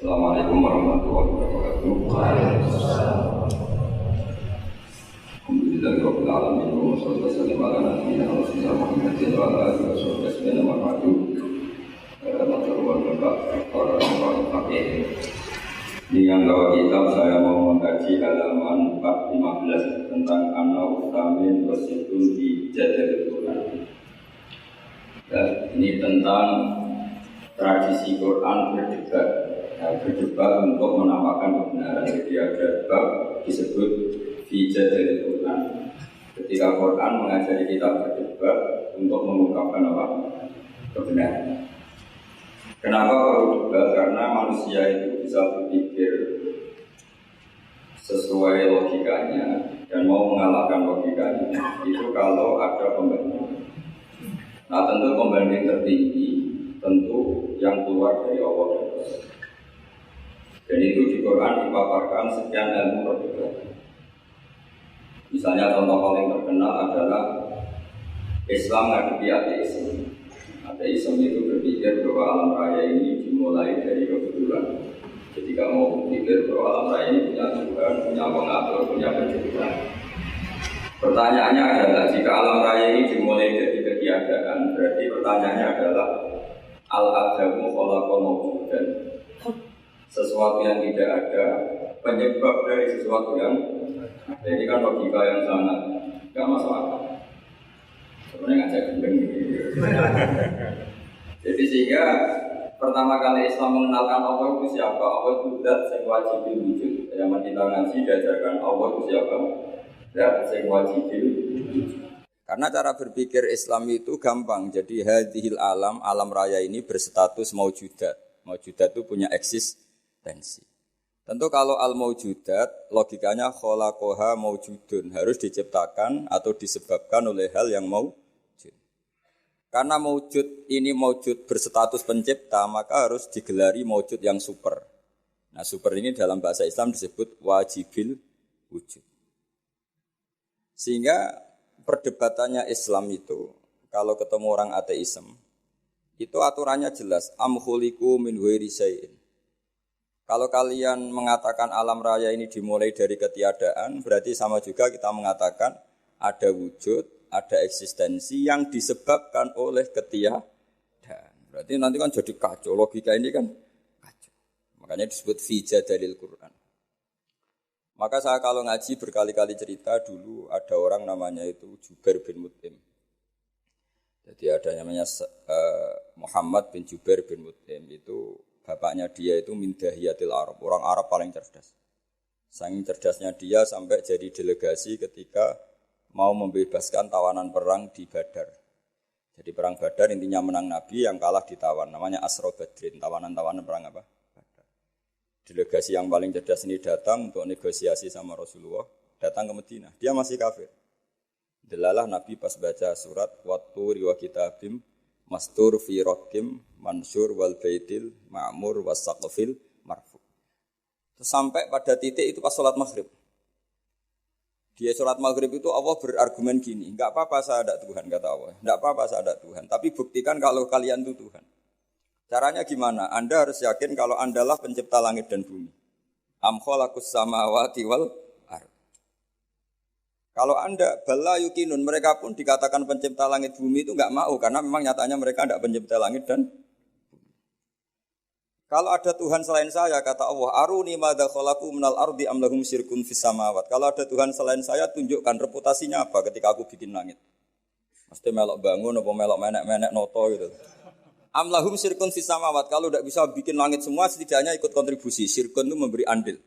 Assalamualaikum warahmatullahi wabarakatuh. Waalaikumsalam. Alhamdulillahirabbil alamin wa sallallahu alaihi wa sallam ala nabiyyina Muhammadin wa ala alihi wasallam wa ba'du. Ini yang bawa kitab saya mau mengkaji halaman 415 tentang an-naw utamin wasitun di Jadal Quran. Ini tentang tradisi Quran berdebat untuk menamakan kebenaran. Jadi ada bab disebut fi Jadal Quran. Ketika Quran mengajari kita berdebat untuk mengungkapkan apa? Kebenaran. Kenapa perlu debat? Karena manusia itu bisa berpikir sesuai logikanya dan mau mengalahkan logikanya itu kalau ada pembanding. Nah tentu pembanding tertinggi tentu yang keluar dari Allah dan Rasul. Dan itu di Quran dipaparkan sekian ilmu perdebatan. Misalnya contoh paling terkenal adalah Islam ngadepi ateisme. Ateisme itu berpikir bahwa alam raya ini dimulai dari kebetulan. Jadi kamu berpikir bahwa alam raya ini punya Tuhan, punya pengatur, punya pencipta. Pertanyaannya adalah jika alam raya ini dimulai dari ketiadaan, berarti pertanyaannya adalah al-adamu khalaqal mawjudan. Sesuatu yang tidak ada penyebab dari sesuatu yang ada. Ini kan logika yang sangat tidak masuk akal. Sebenarnya ngajak gendeng gitu. Jadi sehingga pertama kali Islam mengenalkan Allah itu siapa? Allah itu zat yang wajib wujud. Yang kita ngaji diajarkan Allah itu siapa? Zat yang wajib wujud. Karena cara berpikir Islam itu gampang. Jadi hadhil alam raya ini berstatus maujudat. Maujudat itu punya eksistensi. Tentu kalau al-maujudat logikanya khalaqaha maujudun, harus diciptakan atau disebabkan oleh hal yang maujud. Karena maujud ini maujud berstatus pencipta, maka harus digelari maujud yang super. Nah, super ini dalam bahasa Islam disebut wajibil wujud. Sehingga perdebatannya Islam itu, kalau ketemu orang ateisme, itu aturannya jelas. Am khuliqu min ghairi syai'in. Kalau kalian mengatakan alam raya ini dimulai dari ketiadaan, berarti sama juga kita mengatakan ada wujud, ada eksistensi yang disebabkan oleh ketiadaan. Berarti nanti kan jadi kacau, logika ini kan kacau. Makanya disebut fi Jadalil Quran. Maka saya kalau ngaji berkali-kali cerita dulu ada orang namanya itu Jubair bin Mut'im. Jadi ada namanya Muhammad bin Jubair bin Mut'im itu bapaknya dia itu min dahiyatil Arab, orang Arab paling cerdas. Saking cerdasnya dia sampai jadi delegasi ketika mau membebaskan tawanan perang di Badar. Jadi perang Badar intinya menang Nabi, yang kalah ditawan. Namanya Asra Badrin, tawanan-tawanan perang apa? Badar. Delegasi yang paling cerdas ini datang untuk negosiasi sama Rasulullah, datang ke Madinah. Dia masih kafir. Delalah Nabi pas baca surat Watturi wa kitabim mastur fi rakim mansur wal baitil ma'mur was saqfil marfu. Terus sampai pada titik itu pas sholat maghrib. Dia sholat maghrib itu Allah berargumen gini, enggak apa-apa saya ada Tuhan, kata Allah. Enggak apa-apa saya ada Tuhan, tapi buktikan kalau kalian itu Tuhan. Caranya gimana? Anda harus yakin kalau Andalah pencipta langit dan bumi. Am khalaqus samawati wal ardh. Kalau Anda bala yukinun, mereka pun dikatakan pencipta langit bumi itu enggak mau, karena memang nyatanya mereka enggak pencipta langit dan bumi. Kalau ada Tuhan selain saya, kata Allah, aruni madza khalaqu minal ardi am lahum syirkun fis samawat. Kalau ada Tuhan selain saya, tunjukkan reputasinya apa ketika aku bikin langit. Mesti melok bangun apa melok menek-menek noto gitu. Am lahum syirkun fis samawat. Kalau tidak bisa bikin langit semua, setidaknya ikut kontribusi. Syirkun itu memberi andil.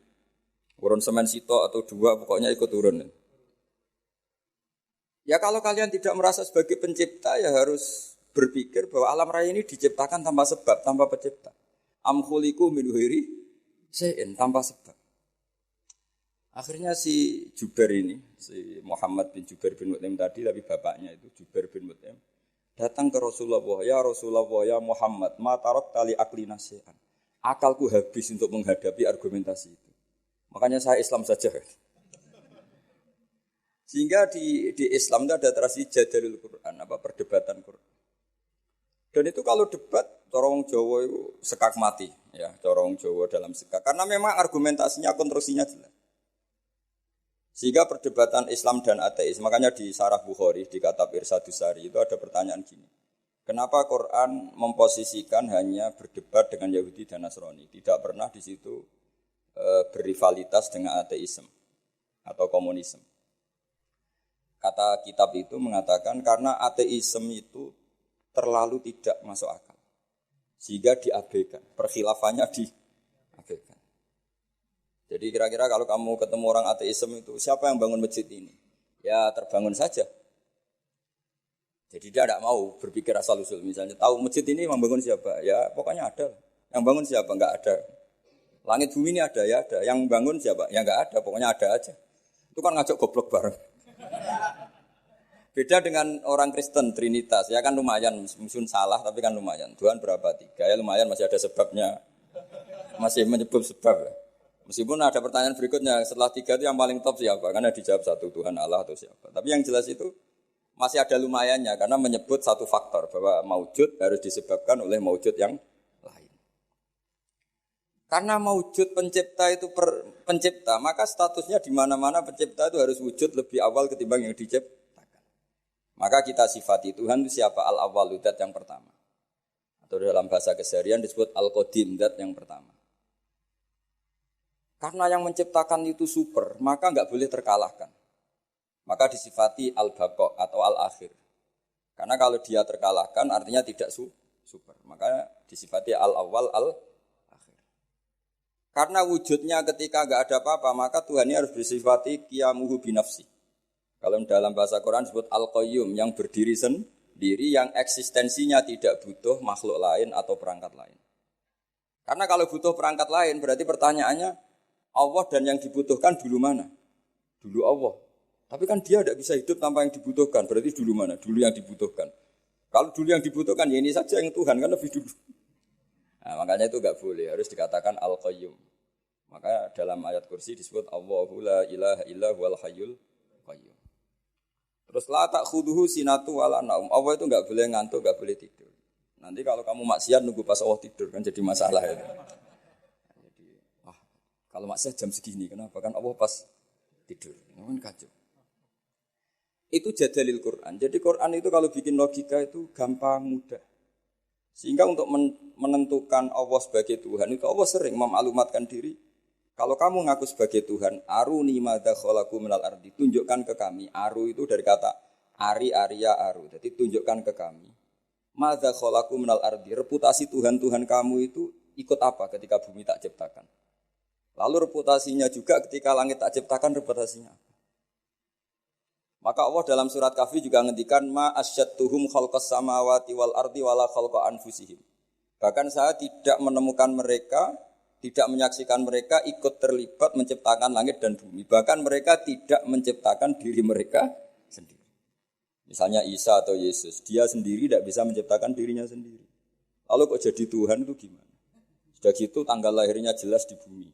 Urun semen sito atau dua, pokoknya ikut turun. Ya kalau kalian tidak merasa sebagai pencipta, ya harus berpikir bahwa alam raya ini diciptakan tanpa sebab, tanpa pencipta. Am khuliqu min ghairi syai'in, tanpa sebab. Akhirnya si Jubair ini, si Muhammad bin Jubair bin Mut'im tadi, tapi bapaknya itu Jubair bin Mut'im, datang ke Rasulullah, ya Rasulullah, ya Muhammad, ma tarakta li aklina syai'an. Akalku habis untuk menghadapi argumentasi itu. Makanya saya Islam saja. Sehingga di Islam itu ada tradisi Jadalul Quran, perdebatan Quran. Dan itu kalau debat cara wong Jawa itu sekak mati, ya, cara wong Jawa dalam sekak. Karena memang argumentasinya, konstruksinya jelas. Sehingga perdebatan Islam dan ateis, makanya di Sarah Bukhari, di Kitab Irsyadus Sari itu ada pertanyaan gini. Kenapa Quran memposisikan hanya berdebat dengan Yahudi dan Nasrani? Tidak pernah di situ berrivalitas dengan ateisme atau komunisme. Kata kitab itu mengatakan karena ateisme itu terlalu tidak masuk akal. Sehingga diabaikan, perkhilafannya diabaikan. Jadi kira-kira kalau kamu ketemu orang ateisme itu, siapa yang bangun masjid ini? Ya terbangun saja. Jadi dia tidak mau berpikir asal-usul. Misalnya tahu masjid ini membangun siapa? Ya pokoknya ada. Yang bangun siapa? Enggak ada. Langit bumi ini ada, ya ada. Yang bangun siapa? Ya enggak ada, pokoknya ada aja. Itu kan ngajak goblok bareng. Beda dengan orang Kristen, Trinitas. Ya kan lumayan, mungkin salah tapi kan lumayan. Tuhan berapa? 3. Ya lumayan, masih ada sebabnya. Masih menyebut sebab. Meskipun ada pertanyaan berikutnya, setelah 3 itu yang paling top siapa? Karena dijawab 1 Tuhan Allah atau siapa. Tapi yang jelas itu masih ada lumayannya karena menyebut satu faktor bahwa maujud harus disebabkan oleh maujud yang lain. Karena maujud pencipta itu pencipta, maka statusnya di mana-mana pencipta itu harus wujud lebih awal ketimbang yang diciptakan. Maka kita sifati Tuhan itu siapa? Al-awwal, zat yang pertama. Atau dalam bahasa keseharian disebut Al-Qadim, zat yang pertama. Karena yang menciptakan itu super, maka enggak boleh terkalahkan. Maka disifati al-baqa atau al-akhir. Karena kalau dia terkalahkan artinya tidak super. Maka disifati al-awwal al-akhir. Karena wujudnya ketika enggak ada apa-apa, maka Tuhan ini harus bersifati qiyamuhu binafsi. Kalau dalam bahasa Quran disebut al-qayyum, yang berdiri sendiri, yang eksistensinya tidak butuh makhluk lain atau perangkat lain. Karena kalau butuh perangkat lain berarti pertanyaannya Allah dan yang dibutuhkan dulu mana? Dulu Allah. Tapi kan dia tidak bisa hidup tanpa yang dibutuhkan. Berarti dulu mana? Dulu yang dibutuhkan. Kalau dulu yang dibutuhkan, ya ini saja yang Tuhan, kan lebih dulu. Nah, makanya itu enggak boleh. Harus dikatakan Al-Qayyum. Maka dalam ayat kursi disebut Allahu la ilaha illa huwal hayyul qayyum. Terus la ta'khudhuhu sinatu wala naum. Allah itu enggak boleh ngantuk, enggak boleh tidur. Nanti kalau kamu maksiat nunggu pas Allah tidur, kan jadi masalah itu. Kalau maksiat jam segini, kenapa? Kan Allah pas tidur. Kan kacau. Itu jadalil Quran. Jadi Quran itu kalau bikin logika itu gampang, mudah. Sehingga untuk menentukan Allah sebagai Tuhan, itu Allah sering memalumatkan diri. Kalau kamu ngaku sebagai Tuhan, aruni madza khalaqu minal ardi, tunjukkan ke kami. Aru itu dari kata ari, aria, aru. Jadi tunjukkan ke kami. Madza khalaqu minal ardi, reputasi Tuhan-Tuhan kamu itu ikut apa ketika bumi tak ciptakan? Lalu reputasinya juga ketika langit tak ciptakan, reputasinya apa? Maka Allah dalam surat Kahfi juga ngendikan ma asyadtuhum khalqas samawati wal ardi wala khalqa anfusihim. Bahkan saya tidak menemukan mereka, tidak menyaksikan mereka ikut terlibat menciptakan langit dan bumi. Bahkan mereka tidak menciptakan diri mereka sendiri. Misalnya Isa atau Yesus, dia sendiri tidak bisa menciptakan dirinya sendiri. Lalu kok jadi Tuhan itu gimana? Sudah gitu tanggal lahirnya jelas di bumi.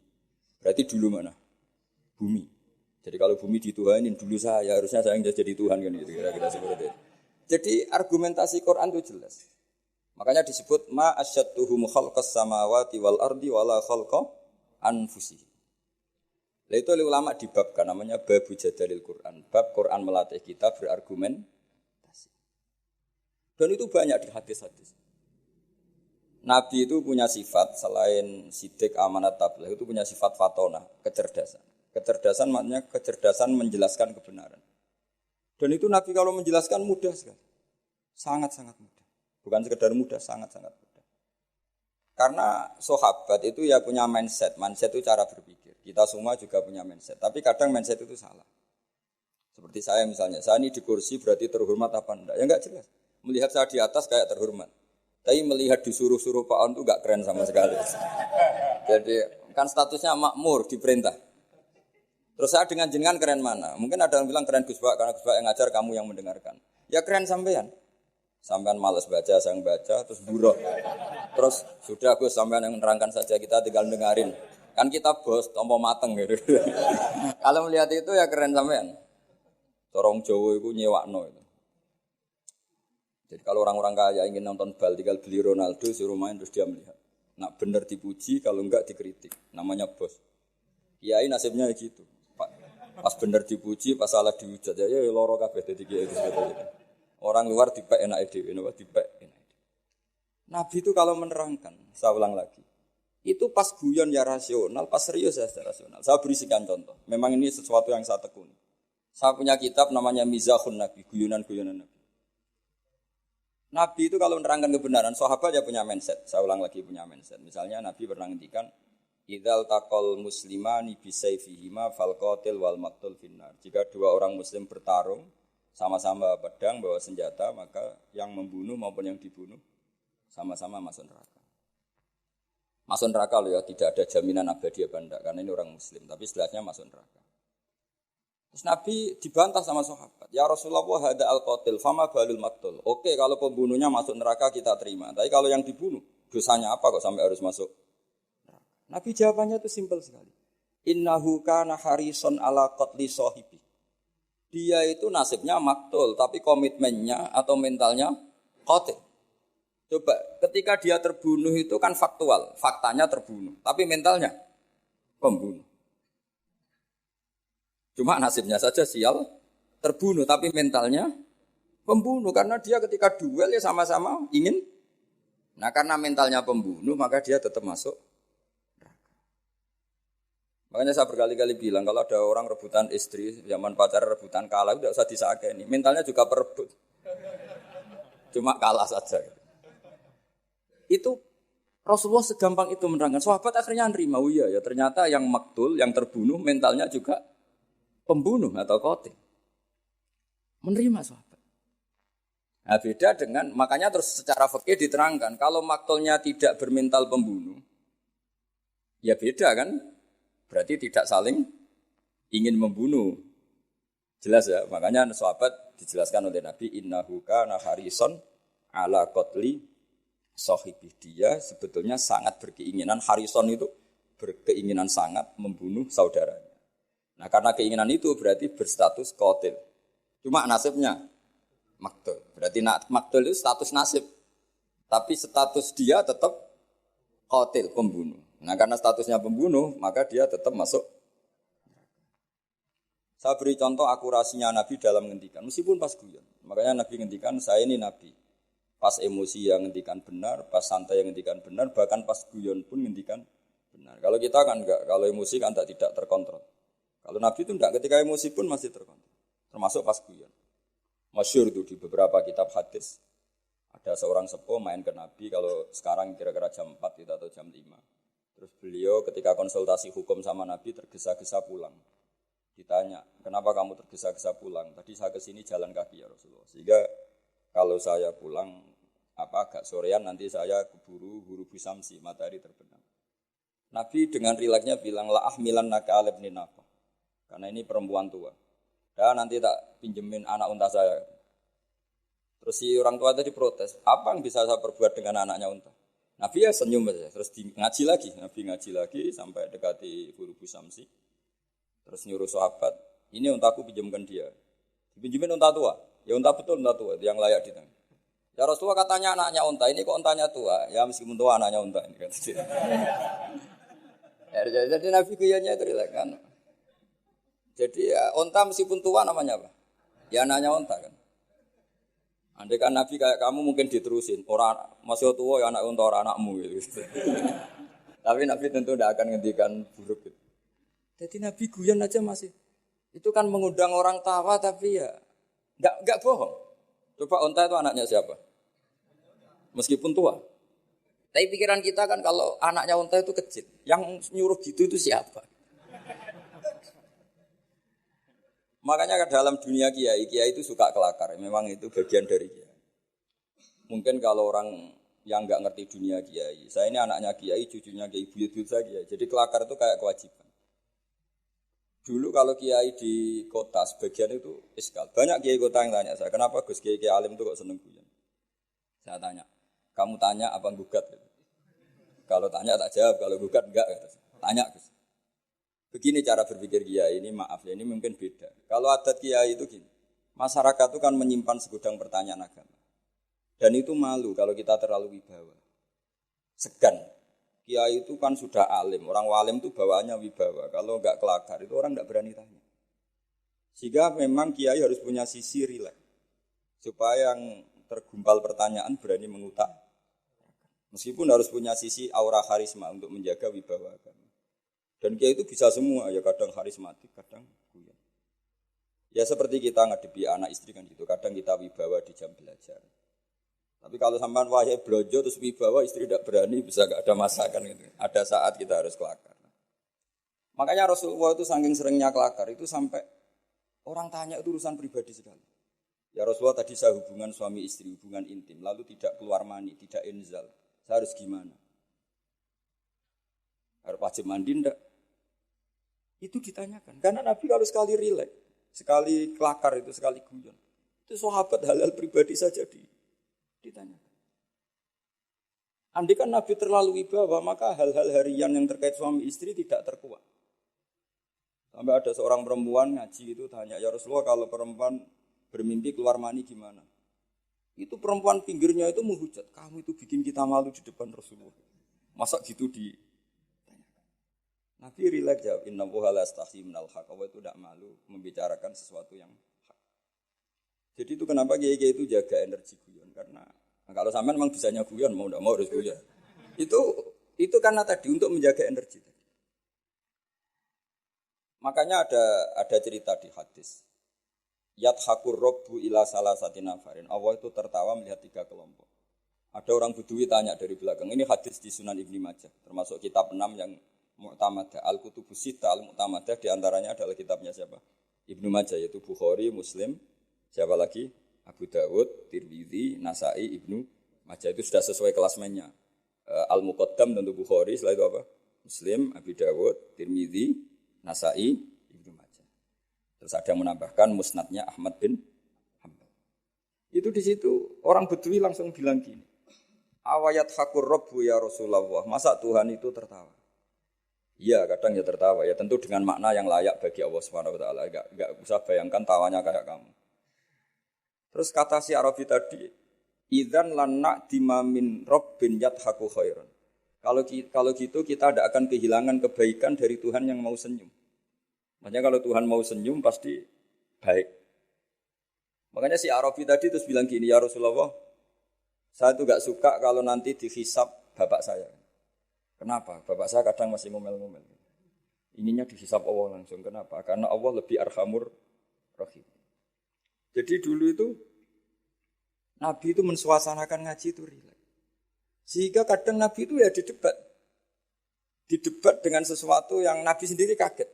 Berarti dulu mana? Bumi. Jadi kalau bumi dituhanin dulu saya, harusnya saya yang jadi Tuhan kan gitu kira-kira seperti itu. Jadi argumentasi Quran itu jelas. Makanya disebut ma asyadtuhum khalqas samawati wal ardi wala khalqa anfusihim. Lah itu oleh ulama dibabkan namanya babu jadalil Quran. Bab Quran melatih kita berargumentasi. Dan itu banyak di hadis-hadis. Nabi itu punya sifat selain sidik, amanat, tabligh itu punya sifat fatona, kecerdasan. Kecerdasan maknanya kecerdasan menjelaskan kebenaran. Dan itu Nabi kalau menjelaskan mudah sekali. Sangat-sangat mudah. Bukan sekedar mudah, sangat-sangat mudah. Karena sahabat itu ya punya mindset. Mindset itu cara berpikir. Kita semua juga punya mindset. Tapi kadang mindset itu salah. Seperti saya misalnya. Saya ini di kursi berarti terhormat apa enggak? Ya enggak jelas. Melihat saya di atas kayak terhormat. Tapi melihat disuruh-suruh Pak On itu enggak keren sama sekali. Jadi kan statusnya makmur, diperintah. Terus saya dengan jenengan keren mana? Mungkin ada yang bilang keren Gus Pak, karena Gus Pak yang ngajar, kamu yang mendengarkan. Ya keren sampean. Sampean malas baca, saya yang baca, terus buruk. Terus sudah Gus, sampean yang menerangkan saja, kita tinggal dengarin. Kan kita bos, tompo mateng gitu. Kalau melihat itu ya keren sampean. Corong Jawa itu nyewakno itu. Jadi kalau orang-orang kaya ingin nonton bal tinggal beli Ronaldo suruh main terus dia melihat. Nak bener dipuji kalau enggak dikritik. Namanya bos. Kiai nasibnya gitu. Pas bener dipuji, pas salah dihujat ya loro kabeh dadi kiai itu sebetulnya. Orang luar dipek enak dhewe, napa dipek enak. Nabi itu kalau menerangkan, saya ulang lagi. Itu pas guyon ya rasional, pas serius ya rasional. Saya berikan contoh. Memang ini sesuatu yang saya tekuni. Saya punya kitab namanya Mizahun Nabi, guyonan-guyonan Nabi. Nabi itu kalau menerangkan kebenaran, sahabat ya punya mindset. Saya ulang lagi punya mindset. Misalnya Nabi pernah ngendikan, "Idzal taqal muslimani bisayfihima fal qatil wal maqtul finnar." Jika dua orang muslim bertarung sama-sama pedang bawa senjata, maka yang membunuh maupun yang dibunuh sama-sama masuk neraka. Masuk neraka loh ya, tidak ada jaminan abadi apa enggak, karena ini orang muslim, tapi setelahnya masuk neraka. Terus Nabi dibantah sama sahabat, "Ya Rasulullah, hada al-qatil, fama balul maqtul." Oke, kalau pembunuhnya masuk neraka kita terima, tapi kalau yang dibunuh, dosanya apa kok sampai harus masuk neraka? Nabi jawabannya itu simpel sekali. Innahu kana harison ala qatli sahibi. Dia itu nasibnya maktul, tapi komitmennya atau mentalnya qatil. Coba, ketika dia terbunuh itu kan faktual, faktanya terbunuh, tapi mentalnya pembunuh. Cuma nasibnya saja sial, terbunuh, tapi mentalnya pembunuh. Karena dia ketika duel ya sama-sama ingin. Nah karena mentalnya pembunuh, maka dia tetap masuk neraka. Makanya saya berkali-kali bilang, kalau ada orang rebutan istri, zaman pacaran rebutan kalah, tidak usah disakeni. Mentalnya juga perebut. Cuma kalah saja. Itu Rasulullah segampang itu menerangkan. Sahabat akhirnya nerima, oh iya ya ternyata yang maktul, yang terbunuh, mentalnya juga pembunuh atau qatil. Menerima sahabat. Nah beda dengan, makanya terus secara fikih diterangkan, kalau maktulnya tidak bermental pembunuh, ya beda kan, berarti tidak saling ingin membunuh. Jelas ya, makanya sahabat dijelaskan oleh Nabi, innahu kana harison ala qatli sahibi. Dia sebetulnya sangat berkeinginan, harison itu berkeinginan sangat membunuh saudaranya. Nah karena keinginan itu berarti berstatus qatil. Cuma nasibnya maktul. Berarti maktul itu status nasib. Tapi status dia tetap qatil, pembunuh. Nah karena statusnya pembunuh, maka dia tetap masuk. Saya beri contoh akurasinya Nabi dalam ngendikan. Meskipun pas guyon. Makanya Nabi ngendikan, saya ini Nabi. Pas emosi yang ngendikan benar, pas santai yang ngendikan benar, bahkan pas guyon pun ngendikan benar. Kalau kita kan enggak, kalau emosi kan tidak terkontrol. Kalau Nabi itu enggak, ketika emosi pun masih terkontrol. Termasuk pas guyon. Masyhur itu di beberapa kitab hadis. Ada seorang sepuh main ke Nabi, kalau sekarang kira-kira jam 4 gitu, atau jam 5. Terus beliau ketika konsultasi hukum sama Nabi tergesa-gesa pulang. Ditanya, kenapa kamu tergesa-gesa pulang? Tadi saya ke sini jalan kaki ya Rasulullah. Sehingga kalau saya pulang agak sorean nanti saya keburu huru bisamsi, matahari terbenam. Nabi dengan rileksnya bilang, la ahmilan naka alibni napa. Karena ini perempuan tua. Dan nanti tak pinjemin anak unta saya. Terus si orang tua tadi protes, apa yang bisa saya perbuat dengan anaknya unta? Nabi ya senyum saja. Terus ngaji lagi. Nabi ngaji lagi sampai dekati huru bisamsi. Terus nyuruh sahabat, ini untaku pinjamkan dia. Dipinjemin unta tua. Ya unta betul, unta tua, yang layak ditanggung. Ya Rasulullah katanya anaknya unta, ini kok untanya tua? Ya meskipun tua anaknya unta ini. Jadi Nabi guyonnya itu kan. Jadi ya unta meskipun tua namanya apa? Ya anaknya unta kan. Andai kan Nabi kayak kamu mungkin diterusin, orang masih tua ya anak unta orang anakmu gitu. Tapi Nabi tentu tidak akan ngendikan buruk gitu. Jadi Nabi guyon aja masih. Itu kan mengundang orang tawa tapi ya enggak bohong. Coba unta itu anaknya siapa? Meskipun tua. Tapi pikiran kita kan kalau anaknya unta itu kecil. Yang nyuruh gitu itu siapa? Makanya dalam dunia kiai itu suka kelakar. Memang itu bagian dari kiai. Mungkin kalau orang yang enggak ngerti dunia kiai. Saya ini anaknya kiai, cucunya kiai, buyut-buyut saya kiai. Jadi kelakar itu kayak kewajiban. Dulu kalau kiai di kota sebagian itu iskal. Banyak kiai kota yang tanya saya, kenapa Gus kiai alim itu kok seneng guyon? Saya tanya, kamu tanya apa gugat? Kalau tanya tak jawab, kalau gugat enggak. Tanya Gus. Begini cara berpikir kiai ini, maaf ya ini mungkin beda. Kalau adat kiai itu gini, masyarakat itu kan menyimpan segudang pertanyaan agama. Dan itu malu kalau kita terlalu wibawa. Segan. Kiai itu kan sudah alim. Orang walim itu bawaannya wibawa. Kalau enggak kelakar itu orang enggak berani tanya. Sehingga memang kiai harus punya sisi rileks. Supaya yang tergumpal pertanyaan berani mengutak. Meskipun harus punya sisi aura karisma untuk menjaga wibawa agama. Dan kiai itu bisa semua, ya kadang karismatik, kadang guyon. Ya seperti kita ngadepi anak istri kan gitu, kadang kita wibawa di jam belajar. Tapi kalau sampean wahai blojo terus wibawa istri tidak berani, bisa gak ada masakan gitu. Ada saat kita harus kelakar. Makanya Rasulullah itu saking seringnya kelakar itu sampai orang tanya itu urusan pribadi sekali. Ya Rasulullah tadi saya hubungan suami istri, hubungan intim, lalu tidak keluar mani, tidak inzal. Saya harus gimana? Harus wajib mandi enggak? Itu ditanyakan. Karena Nabi kalau sekali rileks, sekali kelakar itu, sekali guyon. Itu sahabat halal pribadi saja ditanyakan. Andai kan Nabi terlalu wibawa, maka hal-hal harian yang terkait suami istri tidak terkuat. Sampai ada seorang perempuan ngaji itu tanya, ya Rasulullah kalau perempuan bermimpi keluar mani gimana? Itu perempuan pinggirnya itu menghujat, kamu itu bikin kita malu di depan Rasulullah. Masa gitu ditanyakan. Nabi rileks jawab, innallaha la yastahi minal haq. Allah itu tidak malu membicarakan sesuatu yang hak. Jadi itu kenapa kiai-kiai itu jaga energi guyon. Karena kalau sampean memang bisanya guyon, mau tidak mau harus guyon. Itu karena tadi untuk menjaga energi. Makanya ada cerita di hadis. Yadhakur robbu ila salasati nafarin. Allah itu tertawa melihat 3 kelompok. Ada orang Bedui tanya dari belakang. Ini hadis di Sunan Ibnu Majah. Termasuk kitab 6 yang mu'tamadah. Al-Kutubus Sittah al-Mu'tamadah. Di antaranya adalah kitabnya siapa? Ibnu Majah. Yaitu Bukhari, Muslim. Siapa lagi? Abu Dawud, Tirmidzi, Nasai, Ibnu Majah. Itu sudah sesuai kelasmennya. Al-Muqaddam tentu Bukhari. Setelah itu apa? Muslim, Abu Dawud, Tirmidzi, Nasai, Ibnu Majah. Terus ada yang menambahkan musnadnya Ahmad bin Hanbal. Itu di situ orang Bedui langsung bilang gini. Awayat hakur robbu ya Rasulullah. Masa Tuhan itu tertawa? Iya, kadang ya tertawa. Ya tentu dengan makna yang layak bagi Allah Subhanahu wa taala. Enggak usah bayangkan tawanya kayak kamu. Terus kata si Arabi tadi, idzan lanna dimamin rabbin yadhaku khairan. Kalau gitu kita tidak akan kehilangan kebaikan dari Tuhan yang mau senyum. Makanya kalau Tuhan mau senyum pasti baik. Makanya si Arabi tadi terus bilang gini, ya Rasulullah, saya tuh gak suka kalau nanti dihisab bapak saya. Kenapa? Bapak saya kadang masih ngomel-ngomel. Ininya dihisab Allah langsung. Kenapa? Karena Allah lebih arhamur rahim. Jadi dulu itu Nabi itu mensuasanakan ngaji itu rileks. Sehingga kadang Nabi itu ya didebat dengan sesuatu yang Nabi sendiri kaget.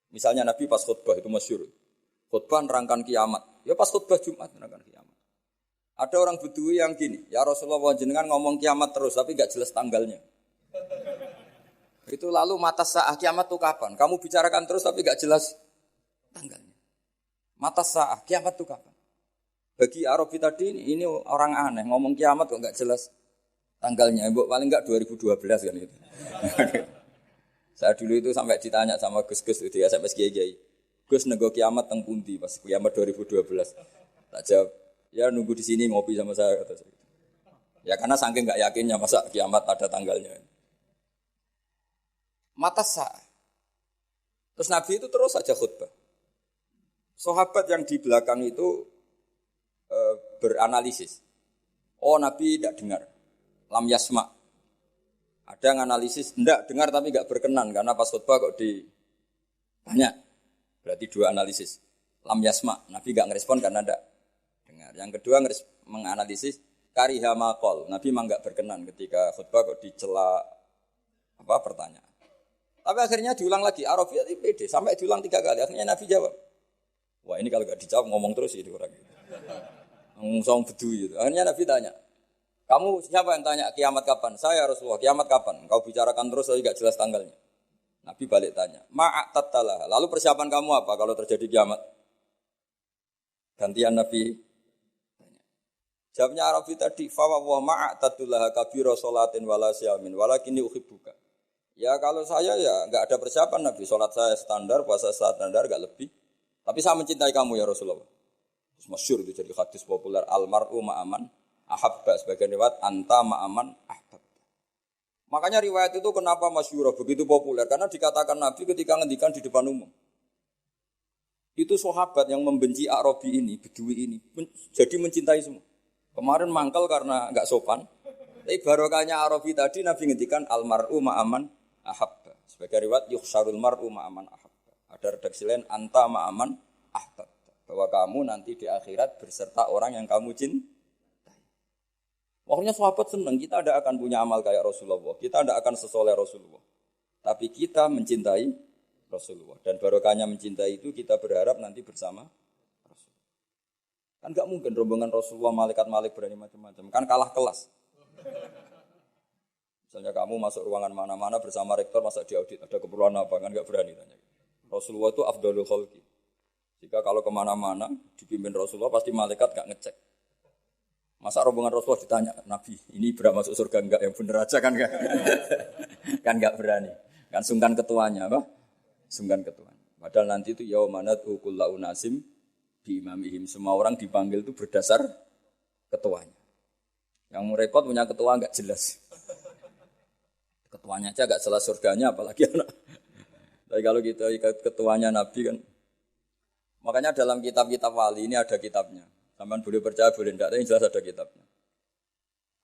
Misalnya Nabi pas khutbah itu masyhur. Khutbah nerangkan kiamat. Ya pas khutbah Jumat nerangkan kiamat. Ada orang Bedui yang gini, ya Rasulullah jenengan ngomong kiamat terus tapi enggak jelas tanggalnya. Itu lalu mata sa'ah kiamat itu kapan? Kamu bicarakan terus tapi enggak jelas tanggalnya. Mata sa'ah kiamat itu kapan? Bagi Arabi tadi ini orang aneh ngomong kiamat kok enggak jelas tanggalnya. Paling enggak 2012 kan itu. Saya dulu itu sampai ditanya sama Gus-Gus itu ya sampai kiai-kiai. Gus nego kiamat teng pundi pas kiamat 2012. Tak jawab, ya nunggu di sini ngopi sama saya kata saya. Ya karena saking enggak yakinnya masa kiamat ada tanggalnya. Mata sa'ah. Terus Nabi itu terus saja khutbah. Sahabat yang di belakang itu beranalisis. Oh Nabi tidak dengar. Lam yasma. Ada yang analisis, enggak dengar tapi enggak berkenan. Karena pas khutbah kok ditanya. Berarti 2 analisis. Lam yasma. Nabi enggak ngerespon karena enggak dengar. Yang kedua menganalisis kariha maqal. Nabi memang enggak berkenan ketika khutbah kok dicela pertanyaan. Tapi akhirnya diulang lagi. Arabi itu pede. Sampai diulang 3 kali. Akhirnya Nabi jawab. Wah ini kalau enggak dijawab ngomong terus ini orang itu. Ngomong Bedui itu. Akhirnya Nabi tanya. Kamu siapa yang tanya kiamat kapan? Saya Rasulullah, kiamat kapan? Kau bicarakan terus tapi enggak jelas tanggalnya. Nabi balik tanya. Ma'atattalah. Lalu persiapan kamu apa kalau terjadi kiamat? Gantian Nabi tanya. Jawabnya Arabi tadi, fa wa ma'atattalah kabira salatin wala siyamin walakinni uhibbuka. Ya kalau saya ya enggak ada persiapan Nabi. Salat saya standar, puasa standar enggak lebih. Tapi saya mencintai kamu ya Rasulullah. Terus masyhur itu jadi hadis populer almar'u ma'aman ahabba, sebagian riwayat anta ma'aman ahbab. Makanya riwayat itu kenapa masyhur begitu populer karena dikatakan Nabi ketika ngendikan di depan umum. Itu sahabat yang membenci Arabi ini, Bedui ini, jadi mencintai semua. Kemarin mangkel karena enggak sopan. Tapi barokahnya Arabi tadi Nabi ngendikan almar'u ma'aman ahabba. Sebagai riwayat yukhsarul mar'u ma'aman ahabba. Ada redaksi lain anta ma'aman ahbab. Bahwa kamu nanti di akhirat berserta orang yang kamu cintai. Pokoknya sahabat senang, kita tidak akan punya amal kayak Rasulullah. Kita tidak akan sesoleh Rasulullah. Tapi kita mencintai Rasulullah. Dan barokahnya mencintai itu kita berharap nanti bersama Rasulullah. Kan gak mungkin rombongan Rasulullah malaikat-malaikat berani macam-macam. Kan kalah kelas. Misalnya kamu masuk ruangan mana-mana bersama rektor, masa diaudit, ada keperluan apa, kan gak berani tanya. Rasulullah itu afdalul khalqi. Jika kalau kemana-mana dipimpin Rasulullah pasti malaikat gak ngecek. Masa rombongan Rasulullah ditanya, Nabi ini berapa masuk surga enggak, yang bener aja kan enggak. Kan enggak berani. Kan sungkan ketuanya apa? Sungkan ketuanya. Padahal nanti itu yaumanat kullu unasim bi imamihim. Semua orang dipanggil itu berdasar ketuanya. Yang repot punya ketua enggak jelas. Ketuanya aja enggak jelas surganya apalagi anak. Tapi kalau kita ikat ketuanya Nabi kan. Makanya dalam kitab-kitab wali ini ada kitabnya. Sampai boleh percaya boleh tidak, tapi jelas ada kitabnya.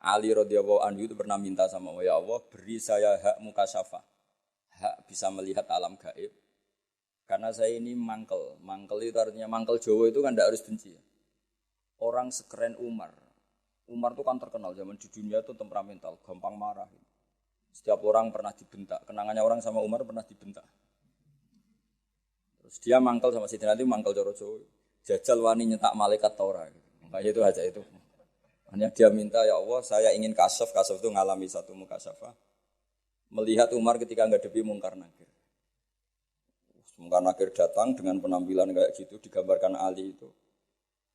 Ali radhiyallahu anhu itu pernah minta sama Allah, ya Allah beri saya hak mukasyafah, hak bisa melihat alam gaib. Karena saya ini mangkel, mangkel itu artinya mangkel Jawa itu kan tidak harus benci. Orang sekeren Umar itu kan terkenal zaman di dunia itu temperamental, gampang marah. Setiap orang pernah dibentak, kenangannya orang sama Umar pernah dibentak. Terus dia mangkel sama Sidina Ali, mangkel Jawa. Jajal wani nyetak malaikat Taurah. Makanya itu aja itu. Hanya dia minta, ya Allah saya ingin kasaf itu ngalami satu mukasyafah. Melihat Umar ketika ngadepi Mungkar Nakir. Mungkar Nakir datang dengan penampilan kayak gitu, digambarkan Ali itu.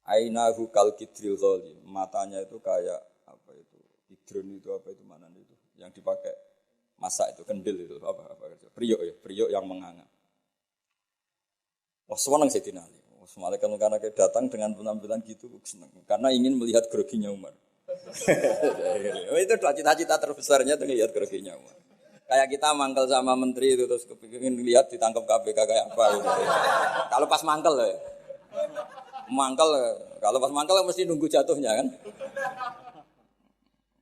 Ainahu kal kidril ghali. Matanya itu kayak apa itu? Hidron itu apa itu mana itu? Yang dipakai masak itu, kendil itu apa periuk ya, periuk yang menganga. Wah, senang Sayyidina Ali. Malaikat karena datang dengan penampilan gitu senang karena ingin melihat groginya Umar. Itu cita-cita terbesarnya tuh lihat groginya Umar. Kayak kita mangkel sama menteri itu terus kepingin lihat ditangkap KPK kayak apa gitu. Kalau pas mangkel ya. Mangkel kalau pas mangkel mesti nunggu jatuhnya kan.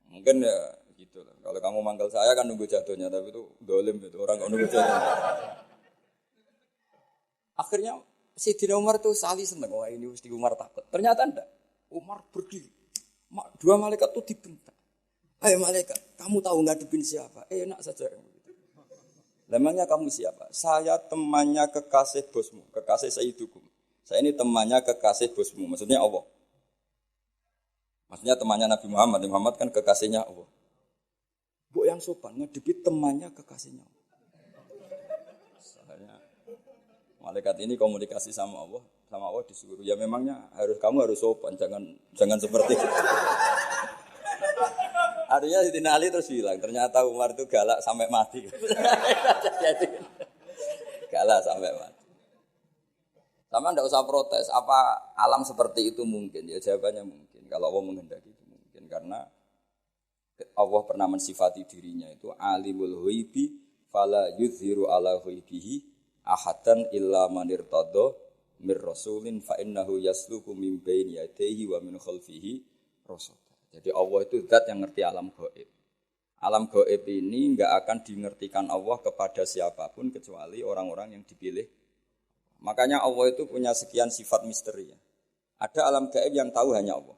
Mungkin ya gitu lah. Kalau kamu mangkel saya kan nunggu jatuhnya tapi itu dolim itu orang nggak nunggu jatuhnya. Akhirnya Sayyidina Umar tuh sali seneng, wah ini mesti Umar takut. Ternyata enggak. Umar berdiri. Dua malaikat tuh dibentak. Hai malaikat, kamu tahu ngadepin siapa? Enak saja. Lemangnya kamu siapa? Saya temannya kekasih bosmu, kekasih Sayyidukum. Saya ini temannya kekasih bosmu, maksudnya Allah. Maksudnya temannya Nabi Muhammad. Nabi Muhammad kan kekasihnya Allah. Bu yang sopan, ngadepi temannya kekasihnya Allah. Malaikat ini komunikasi sama Allah disuruh. Ya memangnya kamu harus sopan, jangan seperti itu. Artinya Sayyidina Ali terus bilang, ternyata Umar itu galak sampai mati. Galak sampai mati. Sama enggak usah protes, apa alam seperti itu mungkin? Ya jawabannya mungkin. Kalau Allah menghendaki itu mungkin karena Allah pernah mensifati dirinya itu alimul ghaibi fala yuzhiru ala ghaibihi ahadan illa manir todo mir rasulin fa innahu yasluku min baini yadayhi wa min khalfihi rasul. Jadi Allah itu zat yang ngerti alam gaib. Alam gaib ini enggak akan dimengertikan Allah kepada siapapun kecuali orang-orang yang dipilih. Makanya Allah itu punya sekian sifat misteri. Ada alam gaib yang tahu hanya Allah.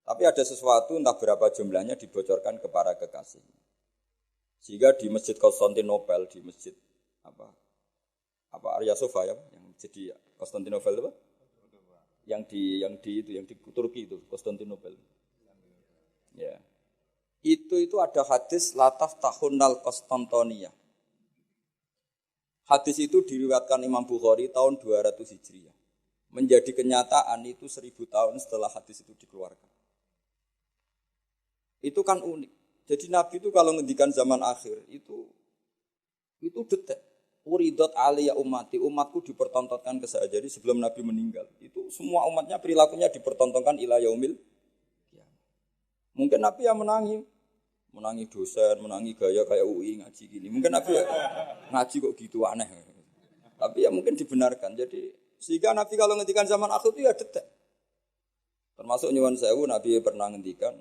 Tapi ada sesuatu entah berapa jumlahnya dibocorkan kepada kekasih. Sehingga di Masjid Konstantinopel, di masjid apa Arya Sofia yang jadi Konstantinopel apa? Yang di Turki itu Konstantinopel. Ya. Itu ada hadis lataf tahunal Konstantinia. Hadis itu diriwayatkan Imam Bukhari tahun 200 Hijriah. Menjadi kenyataan itu 1000 tahun setelah hadis itu dikeluarkan. Itu kan unik. Jadi Nabi itu kalau ngendikan zaman akhir itu detek. Uridot aliyah ummati, umatku dipertontonkan ke saya. Jadi sebelum Nabi meninggal, itu semua umatnya perilakunya dipertontonkan ila yaumil. Mungkin Nabi yang menangi dosen, menangi gaya kayak UI ngaji gini. Mungkin Nabi ya, ngaji kok gitu aneh. Tapi ya mungkin dibenarkan. Jadi sehingga Nabi kalau ngendikan zaman akhir itu ya detek. Termasuk nyuwun sewu Nabi pernah ngendikan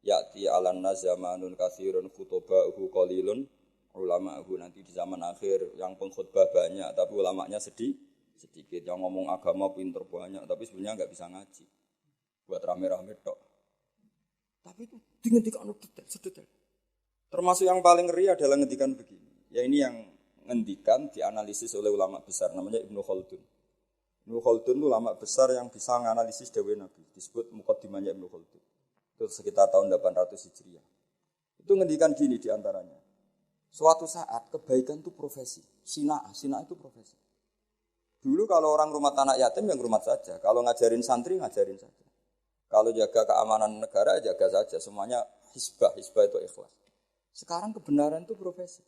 ya'ti 'alan nas zamanun katsirun khutoba'uhu qalilun ulama'uhu, nanti di zaman akhir yang pengkhutbah banyak tapi ulamanya sedikit, yang ngomong agama pinter banyak tapi sebenarnya enggak bisa ngaji. Buat rame-rame tok. Tapi itu ngendikan sedetail. Termasuk yang paling ngeri adalah ngendikan begini. Ya ini yang ngendikan dianalisis oleh ulama besar namanya Ibnu Khaldun. Ibnu Khaldun itu ulama besar yang bisa menganalisis Dewi Nabi. Disebut Muqaddimahnya Ibnu Khaldun. Itu sekitar tahun 800 Hijriah. Itu ngendikan gini diantaranya. Suatu saat kebaikan itu profesi. Sina'ah itu profesi. Dulu kalau orang rumah anak yatim yang rumah saja. Kalau ngajarin santri ngajarin saja. Kalau jaga keamanan negara jaga saja. Semuanya hisbah itu ikhlas. Sekarang kebenaran itu profesi.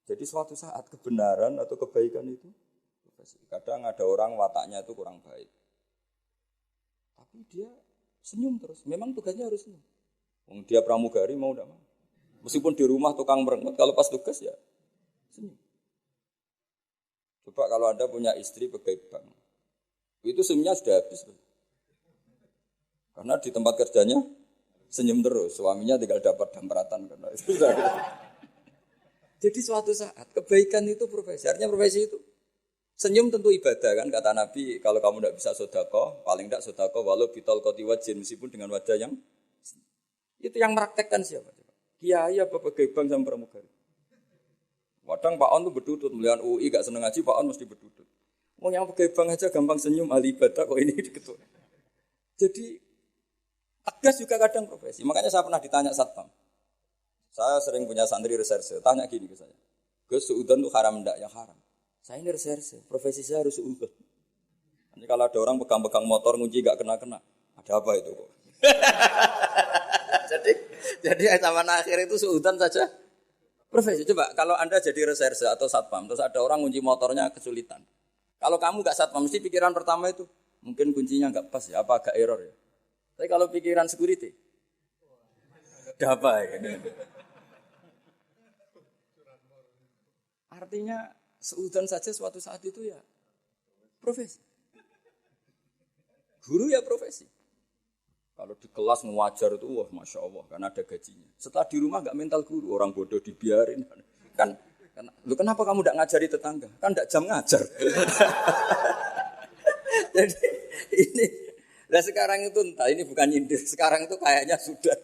Jadi suatu saat kebenaran atau kebaikan itu profesi. Kadang ada orang wataknya itu kurang baik. Tapi dia senyum terus. Memang tugasnya harus senyum. Dia pramugari mau tidak mau. Meskipun di rumah tukang merengut, kalau pas tugas ya senyum. Coba kalau Anda punya istri pegawai bank. Itu senyumnya sudah habis. Karena di tempat kerjanya senyum terus. Suaminya tinggal dapat dampratan. Karena itu jadi suatu saat kebaikan itu profesi. Artinya profesi itu senyum tentu ibadah kan. Kata Nabi kalau kamu tidak bisa sedekah, paling tidak sedekah walau bitol koti wajin, meskipun dengan wajah yang itu yang meraktekkan siapa? Kiai apa pegawai bank sama pramugari. Kadang Pak On tuh berdudut, melihat UI gak seneng ngaji, Pak On mesti berdudut. Mau yang pegawai bank aja gampang senyum, ahli ibadah kok ini diketuk. Jadi tegas juga kadang profesi. Makanya saya pernah ditanya satpam. Saya sering punya santri reserse, tanya gini ke saya. Gus, suudan itu haram enggak? Ya haram. Saya ini reserse, profesi saya harus suudan. Nanti kalau ada orang pegang-pegang motor ngunci gak kena-kena, ada apa itu kok? jadi zaman akhir itu suudan saja profesi. Coba kalau Anda jadi reserse atau satpam, terus ada orang ngunci motornya kesulitan. Kalau kamu gak satpam, mesti pikiran pertama itu mungkin kuncinya gak pas ya, apa agak error ya. Tapi kalau pikiran security, ada apa ya? Artinya suudan saja suatu saat itu ya profesi. Guru ya profesi. Kalau di kelas ngajar itu, wah Masya Allah, kan ada gajinya. Setelah di rumah gak mental guru, orang bodoh dibiarin. Kan lu kenapa kamu gak ngajari tetangga? Kan gak jam ngajar. Jadi ini, nah sekarang itu entah, ini bukan nyindir, sekarang itu kayaknya sudah.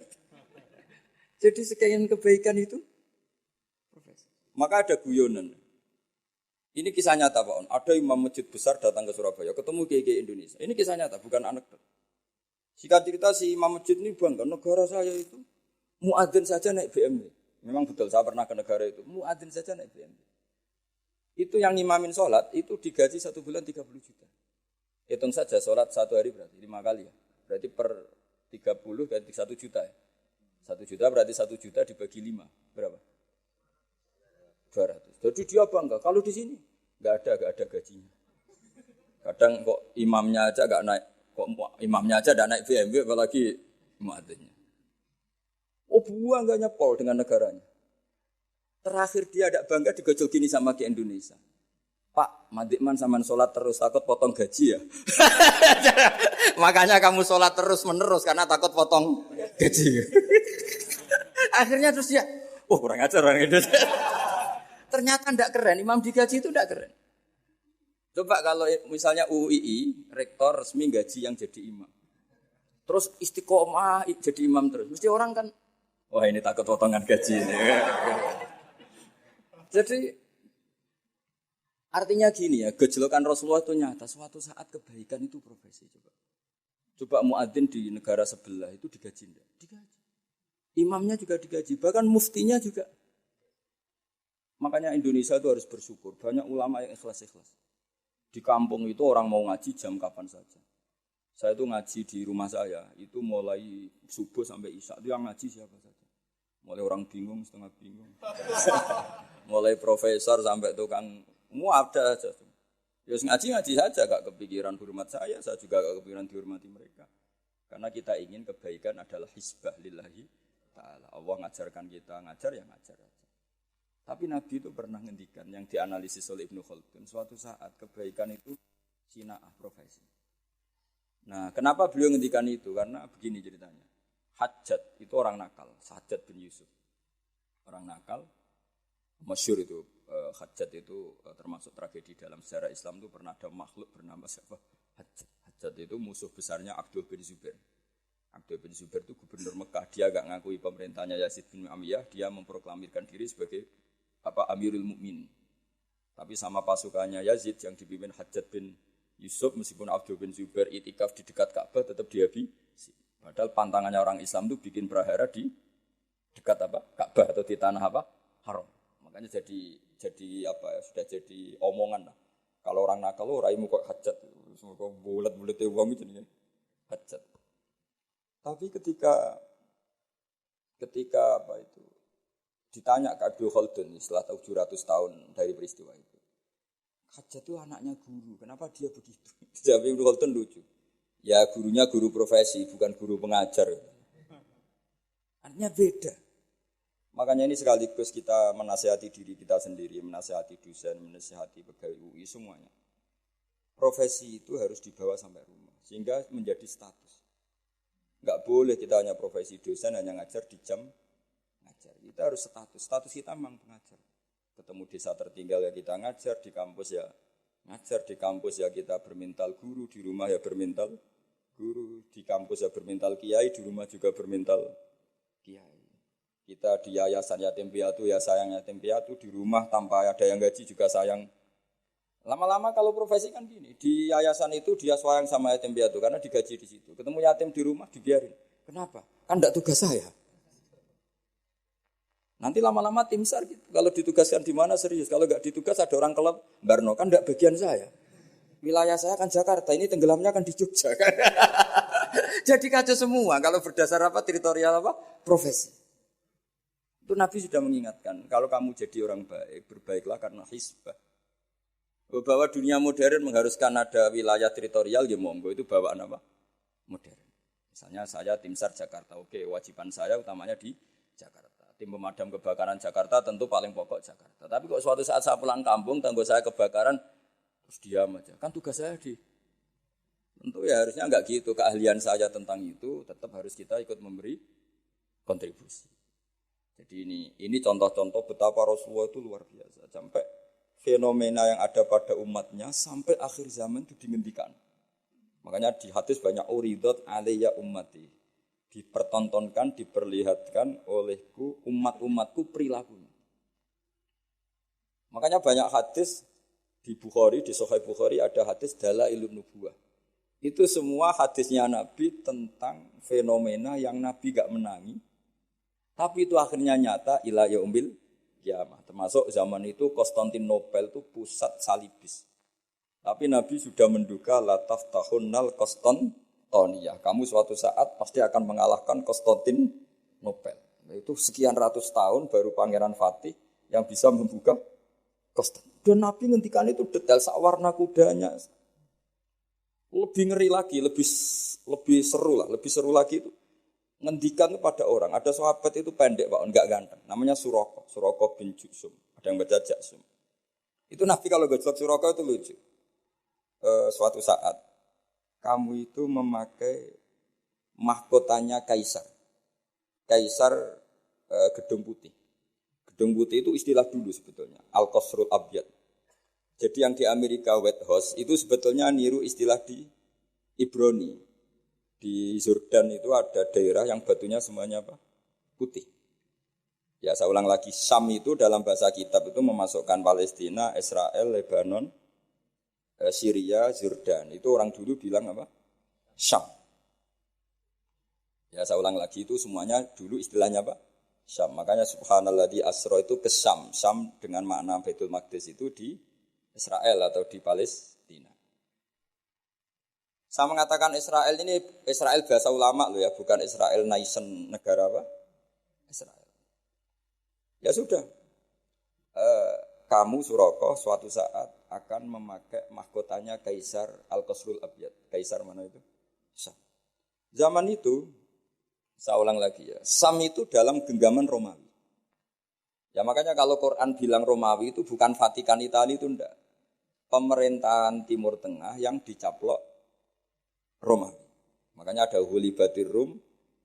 Jadi sekian kebaikan itu, maka ada guyonan. Ini kisah nyata Pak On. Ada imam masjid besar datang ke Surabaya, ketemu kiai Indonesia. Ini kisah nyata, bukan anekdot. Singkat cerita si imam masjid ini bangga, negara saya itu muadzin saja naik BMW. Memang betul, saya pernah ke negara itu. Muadzin saja naik BMW. Itu yang ngimamin sholat, itu digaji 1 bulan 30 juta. Hitung saja, sholat 1 hari berarti 5 kali ya. Berarti per 30 berarti 1 juta ya. 1 juta berarti 1 juta dibagi 5. Berapa? 200. Jadi dia bangga. Kalau di sini gak ada gajinya. Kadang kok imamnya aja gak naik. Kok imamnya aja gak naik BMW apalagi muadzinnya. Oh buang gak nyepol dengan negaranya. Terakhir dia ada bangga digojol gini sama ke Indonesia. Pak, Madikman sama sholat terus takut potong gaji ya. Makanya kamu sholat terus menerus karena takut potong gaji. Akhirnya terus dia, oh kurang ajar orang Indonesia. Ternyata tidak keren, imam digaji itu tidak keren. Coba kalau misalnya UII, rektor resmi gaji yang jadi imam. Terus istiqomah jadi imam terus. Mesti orang kan, wah ini takut potongan gaji ini. Jadi artinya gini ya, gejolokan Rasulullah itu nyata. Suatu saat kebaikan itu profesi. Coba muadzin di negara sebelah itu digaji enggak? Digaji. Imamnya juga digaji, bahkan muftinya juga. Makanya Indonesia itu harus bersyukur. Banyak ulama yang ikhlas-ikhlas. Di kampung itu orang mau ngaji jam kapan saja. Saya itu ngaji di rumah saya, itu mulai subuh sampai isya. Itu yang ngaji siapa saja. Mulai orang bingung, setengah bingung. Mulai profesor sampai tukang, semua ada aja. Ya ngaji saja, gak kepikiran hormat saya juga gak kepikiran dihormati mereka. Karena kita ingin kebaikan adalah hisbah lillahi ta'ala. Allah ngajarkan kita, ngajar ya ngajar aja. Tapi Nabi itu pernah ngendikan yang dianalisis oleh Ibnu Khaldun. Suatu saat kebaikan itu sina'ah profesi. Nah, kenapa beliau ngendikan itu? Karena begini ceritanya. Hajjat itu orang nakal, Hajjat bin Yusuf. Orang nakal, masyhur itu. Hajjat itu termasuk tragedi dalam sejarah Islam itu pernah ada makhluk bernama siapa? Hajjat. Hajjat itu musuh besarnya Abdul bin Zubair. Abdul bin Zubair itu gubernur Mekah. Dia agak ngakui pemerintahnya Yazid bin Muawiyah. Dia memproklamirkan diri sebagai Amirul Mukminin. Tapi sama pasukannya Yazid yang dipimpin Hajjat bin Yusuf, meskipun Abdul bin Zubair itikaf di dekat Ka'bah tetap dihabisi. Padahal pantangannya orang Islam itu bikin prahara di dekat Ka'bah atau di tanah haram. Makanya jadi sudah jadi omongan lah. Kalau orang nakal raimu kok Hajjat, semoga bulat-bulatnya uang itu nih Hajjat. Tapi ketika ditanya ke Abdul Khaldun setelah 700 tahun dari peristiwa itu, Hajjat itu anaknya guru, kenapa dia begitu? Jawab Abdul Khaldun lucu. Ya gurunya guru profesi, bukan guru pengajar. Artinya beda. Makanya ini sekaligus kita menasihati diri kita sendiri, menasihati dosen, menasihati pegawai UI semuanya. Profesi itu harus dibawa sampai rumah, sehingga menjadi status. Enggak boleh kita hanya profesi dosen, hanya ngajar di jam ngajar. Kita harus status. Status kita memang pengajar. Ketemu desa tertinggal ya kita ngajar, di kampus ya ngajar, di kampus ya kita bermental guru, di rumah ya bermental guru, di kampus ya bermental kiai, di rumah juga bermental kiai. Kita di yayasan yatim piatu ya sayang yatim piatu, di rumah tanpa ada yang gaji juga sayang. Lama-lama kalau profesi kan gini, di yayasan itu dia sayang sama yatim piatu karena digaji di situ. Ketemu yatim di rumah dibiarin. Kenapa? Kan enggak tugas saya. Nanti lama-lama tim SAR gitu. Kalau ditugaskan di mana serius, kalau enggak ditugas ada orang kelab, Barno kan enggak bagian saya. Wilayah saya kan Jakarta, ini tenggelamnya kan di Jogja. Jadi kacau semua kalau berdasar teritorial profesi. Itu Nabi sudah mengingatkan, kalau kamu jadi orang baik, berbaiklah karena hisbah. Bahwa dunia modern mengharuskan ada wilayah teritorial, ya monggo itu bawaan modern. Misalnya saya tim SAR Jakarta, oke, wajiban saya utamanya di Jakarta. Tim pemadam kebakaran Jakarta tentu paling pokok Jakarta. Tapi kok suatu saat saya pulang kampung, tanggo saya kebakaran, terus diam aja. Kan tugas saya tentu ya harusnya enggak gitu. Keahlian saya tentang itu tetap harus kita ikut memberi kontribusi. Jadi ini contoh-contoh betapa Rasulullah itu luar biasa. Sampai fenomena yang ada pada umatnya sampai akhir zaman itu dihentikan. Makanya di hadis banyak uridat alayya ummati. Dipertontonkan, diperlihatkan olehku umat-umatku perilakunya. Makanya banyak hadis di Bukhari, di Sahih Bukhari ada hadis dalailun nubuwah. Itu semua hadisnya Nabi tentang fenomena yang Nabi gak menangi. Tapi itu akhirnya nyata ila yaumil kiamah. Termasuk zaman itu Konstantinopel itu pusat salibis. Tapi Nabi sudah menduga la taftahunnal Konstantiniyah. Kamu suatu saat pasti akan mengalahkan Konstantinopel. Itu sekian ratus tahun baru Pangeran Fatih yang bisa membuka Konstantinopel. Dan Nabi ngendikan itu detail sak warna kudanya. Lebih ngeri lagi, lebih seru lagi itu. Ngendikan kepada orang, ada sahabat itu pendek Pak, enggak ganteng, namanya Suroko bin Jusum, ada yang baca Jaksum. Itu Nabi kalau gojlok Suroko itu lucu. Suatu saat kamu itu memakai mahkotanya Kaisar Gedung Putih. Gedung Putih itu istilah dulu sebetulnya, Al-Qasrul Abyad. Jadi yang di Amerika White House itu sebetulnya niru istilah di Ibrani. Di Jordan itu ada daerah yang batunya semuanya putih. Ya saya ulang lagi, Syam itu dalam bahasa kitab itu memasukkan Palestina, Israel, Lebanon, Syria, Jordan. Itu orang dulu bilang Syam. Ya saya ulang lagi itu semuanya dulu istilahnya Syam. Makanya subhanalladzi asra itu ke Syam. Syam dengan makna Baitul Maqdis itu di Israel atau di Palestina. Saya mengatakan Israel ini Israel bahasa ulama loh ya, bukan Israel nation negara Israel. Ya sudah, kamu Suroko suatu saat akan memakai mahkotanya Kaisar Al-Qasrul Abyad. Kaisar mana itu? Syam. Zaman itu, saya ulang lagi ya, Sam itu dalam genggaman Romawi. Ya makanya kalau Quran bilang Romawi itu bukan Vatikan Italia itu enggak. Pemerintahan Timur Tengah yang dicaplok Romawi. Makanya ada hulibatir Rum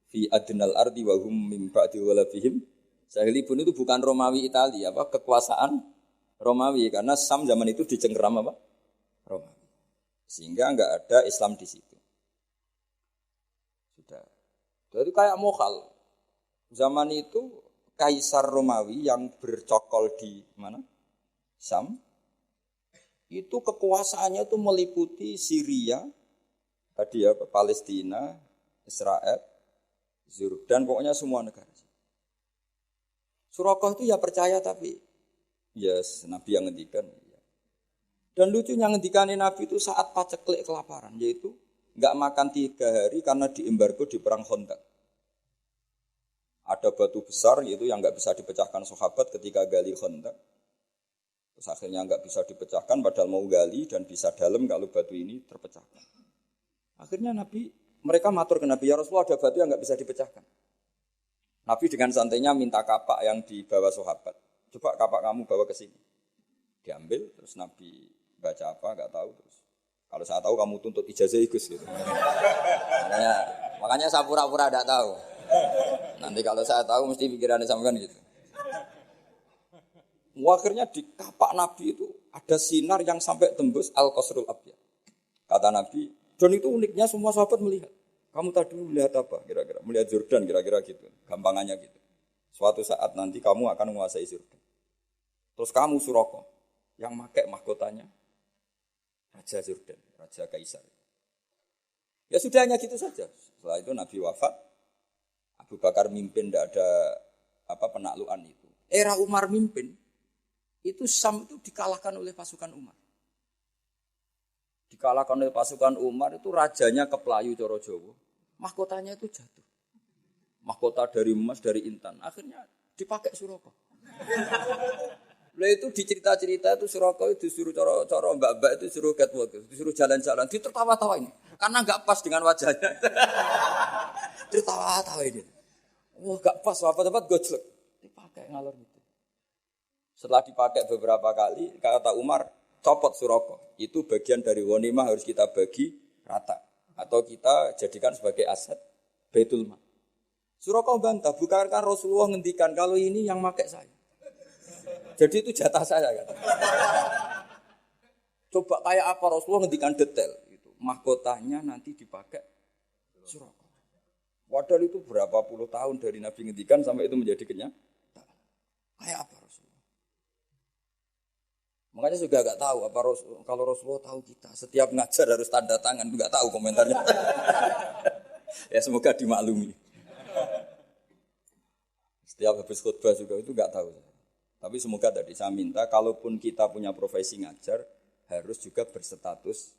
fi adnal ardi wa hum min ba'di walafihim. Sahilibun itu bukan Romawi Italia, apa kekuasaan Romawi karena Sam zaman itu dicengkeram apa? Romawi. Sehingga enggak ada Islam di situ. Sudah. Jadi kayak Mokhal. Zaman itu Kaisar Romawi yang bercokol di mana? Sam. Itu kekuasaannya itu meliputi Syria, tadi ya Palestina, Israel, Jordan, pokoknya semua negara. Suraqah itu ya percaya tapi yes, Nabi yang ngendikan. Ya. Dan lucunya ngendikanin Nabi itu saat paceklik kelaparan, yaitu enggak makan 3 hari karena diembargo di perang Khandaq. Ada batu besar yaitu yang enggak bisa dipecahkan sahabat ketika gali Khandaq. Terus akhirnya enggak bisa dipecahkan padahal mau gali dan bisa dalam kalau batu ini terpecahkan. Akhirnya mereka matur ke Nabi, ya Rasulullah ada batu yang enggak bisa dipecahkan. Nabi dengan santainya minta kapak yang dibawa sahabat. Coba kapak kamu bawa ke sini. Diambil, terus Nabi baca apa, enggak tahu. Terus kalau saya tahu kamu tuntut ijazah Gus gitu. Makanya saya pura-pura enggak tahu. Nanti kalau saya tahu mesti pikirannya sampean gitu. Akhirnya di kapak Nabi itu ada sinar yang sampai tembus Al-Qasrul Abyad. Kata Nabi, dan itu uniknya semua sahabat melihat. Kamu tadi melihat apa kira-kira? Melihat Jordan kira-kira gitu. Gampangannya gitu. Suatu saat nanti kamu akan menguasai Jordan. Terus kamu Suraqah yang pakai mahkotanya Raja Jordan, Raja Kaisar. Ya sudah hanya gitu saja. Setelah itu Nabi wafat, Abu Bakar mimpin, tidak ada penaklukan itu. Era Umar mimpin, itu Sam itu dikalahkan oleh pasukan Umar. Dikalahkan oleh pasukan Umar itu rajanya keplayu coro Jawa. Mahkotanya itu jatuh. Mahkota dari emas, dari intan. Akhirnya dipakai Suraqah. Lah itu dicerita-cerita itu Suraqah itu disuruh coro mbak-mbak itu suruh catwalk, disuruh jalan-jalan, ditertawa-tawain. Karena enggak pas dengan wajahnya. Tertawa-tawain. Wah, enggak pas, apa-apa gojlek. Dipakai ngalor gitu. Setelah dipakai beberapa kali, kata Umar, copot Suraqah. Itu bagian dari ghanimah harus kita bagi rata. Atau kita jadikan sebagai aset Baitul Mal. Suraqah bantah, bukankah Rasulullah ngendikan kalau ini yang pakai saya. Jadi itu jatah saya kata. Coba kayak apa Rasulullah ngendikan detail. Gitu. Mahkotanya nanti dipakai Suraqah. Padahal itu berapa puluh tahun dari Nabi ngendikan sampai itu menjadi kenyataan. Kayak apa Rasulullah? Makanya juga enggak tahu apa kalau Rasulullah tahu kita setiap ngajar harus tanda tangan, enggak tahu komentarnya. Ya semoga dimaklumi. Setiap habis khutbah juga itu enggak tahu. Tapi semoga tadi saya minta kalaupun kita punya profesi ngajar harus juga berstatus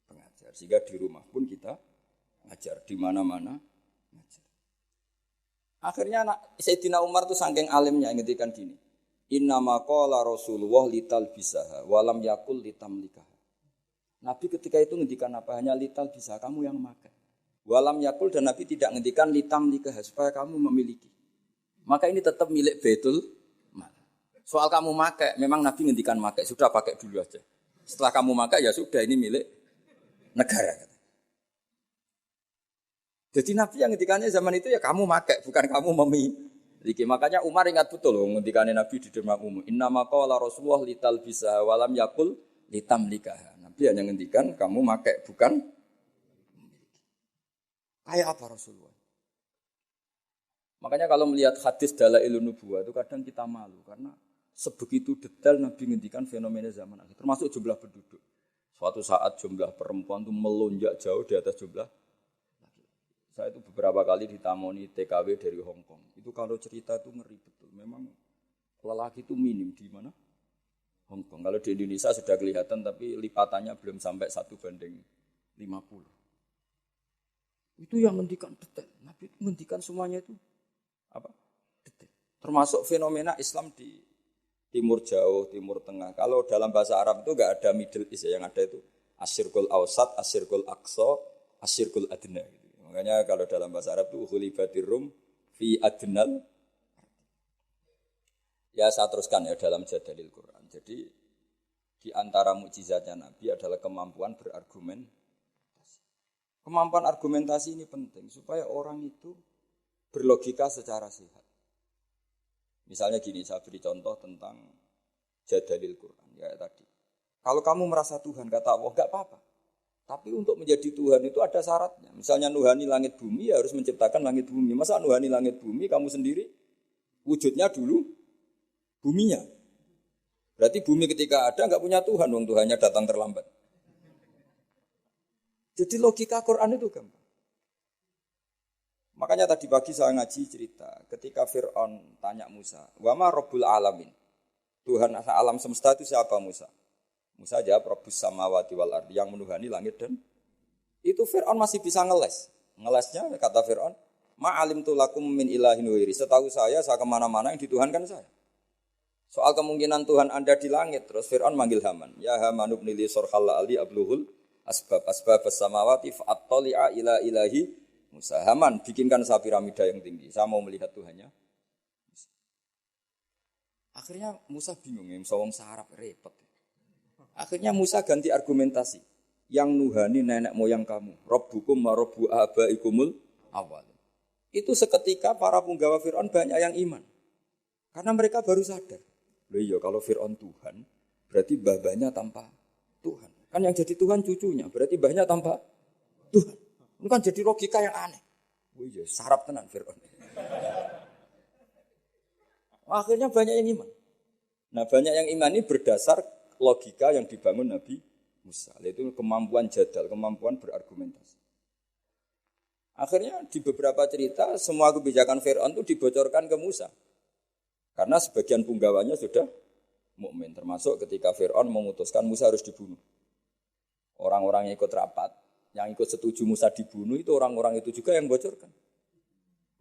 pengajar. Sehingga di rumah pun kita ngajar di mana-mana ngajar. Akhirnya Sayyidina Umar tuh saking alimnya ngendikan gini. Innama qala Rasulullah lital bisaha walam yakul litamlikaha. Nabi ketika itu ngendikan apa? Hanya lital bisa kamu yang makan. Walam yakul dan Nabi tidak ngendikan litamlikaha supaya kamu memiliki. Maka ini tetap milik Baitul Mal. Soal kamu makai, memang Nabi ngendikan makai, sudah pakai dulu aja. Setelah kamu makai ya sudah ini milik negara. Jadi Nabi yang ngendikannya zaman itu ya kamu makai, bukan kamu memiliki. Makanya Umar ingat betul loh ngendikane Nabi di depan umum. Innama qala Rasulullah lital bisa walam yakul litamlikaha. Nabi hanya ngendikan kamu makai bukan kayak apa Rasulullah. Makanya kalau melihat hadis Dalailun Nubuwah itu kadang kita malu karena sebegitu detail Nabi ngendikan fenomena zaman akhir termasuk jumlah penduduk. Suatu saat jumlah perempuan itu melonjak jauh di atas jumlah. Saya itu beberapa kali ditamoni TKW dari Hong Kong. Itu kalau cerita itu ngeri betul. Memang lelaki itu minim di mana? Hong Kong. Kalau di Indonesia sudah kelihatan tapi lipatannya belum sampai 1:50. Itu yang menghentikan detail. Nabi menghentikan semuanya itu apa? Detail. Termasuk fenomena Islam di Timur Jauh, Timur Tengah. Kalau dalam bahasa Arab itu enggak ada Middle East ya, yang ada itu Asyirkul Awsat, Asyirkul Aqsa, Asyirkul Adna gitu. Makanya kalau dalam bahasa Arab itu ghulibatir rum fi adnal. Ya saya teruskan ya dalam jadalil Quran. Jadi di antara mukjizatnya Nabi adalah kemampuan berargumen. Kemampuan argumentasi ini penting supaya orang itu berlogika secara sehat. Misalnya gini, saya beri contoh tentang jadalil Quran ya tadi. Kalau kamu merasa Tuhan, kata Allah, enggak apa-apa. Tapi untuk menjadi Tuhan itu ada syaratnya. Misalnya nuhani langit bumi, ya harus menciptakan langit bumi. Masa nuhani langit bumi, kamu sendiri wujudnya dulu buminya. Berarti bumi ketika ada enggak punya Tuhan, wong Tuhannya datang terlambat. Jadi logika Quran itu gampang. Makanya tadi pagi saya ngaji cerita, ketika Fir'aun tanya Musa, wa ma rabbul alamin? Tuhan alam semesta itu siapa Musa? Musa jawab, Rabbus samawati wal ardi, yang menuhani langit dan itu Fir'aun masih bisa ngeles. Ngelesnya kata Fir'aun, ma alimtu lakum min ilahin wairi. Setahu saya kemana-mana yang dituhankan saya. Soal kemungkinan Tuhan Anda di langit, terus Fir'aun manggil Haman. Ya Haman ibn li sorhal ali abluhul asbab as-samawati fa'attali'a ila ilahi Musa. Haman, bikinkan saya piramida yang tinggi. Saya mau melihat Tuhannya. Akhirnya Musa bingung, ya, wong Arab repot. Akhirnya Musa ganti argumentasi. Yang nuhani nenek moyang kamu. Rabbukum wa rabbu abaikumul awal. Itu seketika para punggawa Fir'aun banyak yang iman. Karena mereka baru sadar. Loh iya, kalau Fir'aun Tuhan, berarti babanya tanpa Tuhan. Kan yang jadi Tuhan cucunya, berarti mbahnya tanpa Tuhan. Ini kan jadi logika yang aneh. Oh iya, sarap tenan Fir'aun. Akhirnya banyak yang iman. Nah banyak yang iman ini berdasar logika yang dibangun Nabi Musa. Itu kemampuan jadal, kemampuan berargumentasi. Akhirnya di beberapa cerita semua kebijakan Fir'aun itu dibocorkan ke Musa. Karena sebagian punggawanya sudah mukmin, termasuk ketika Fir'aun memutuskan Musa harus dibunuh. Orang-orang yang ikut rapat, yang ikut setuju Musa dibunuh itu orang-orang itu juga yang bocorkan.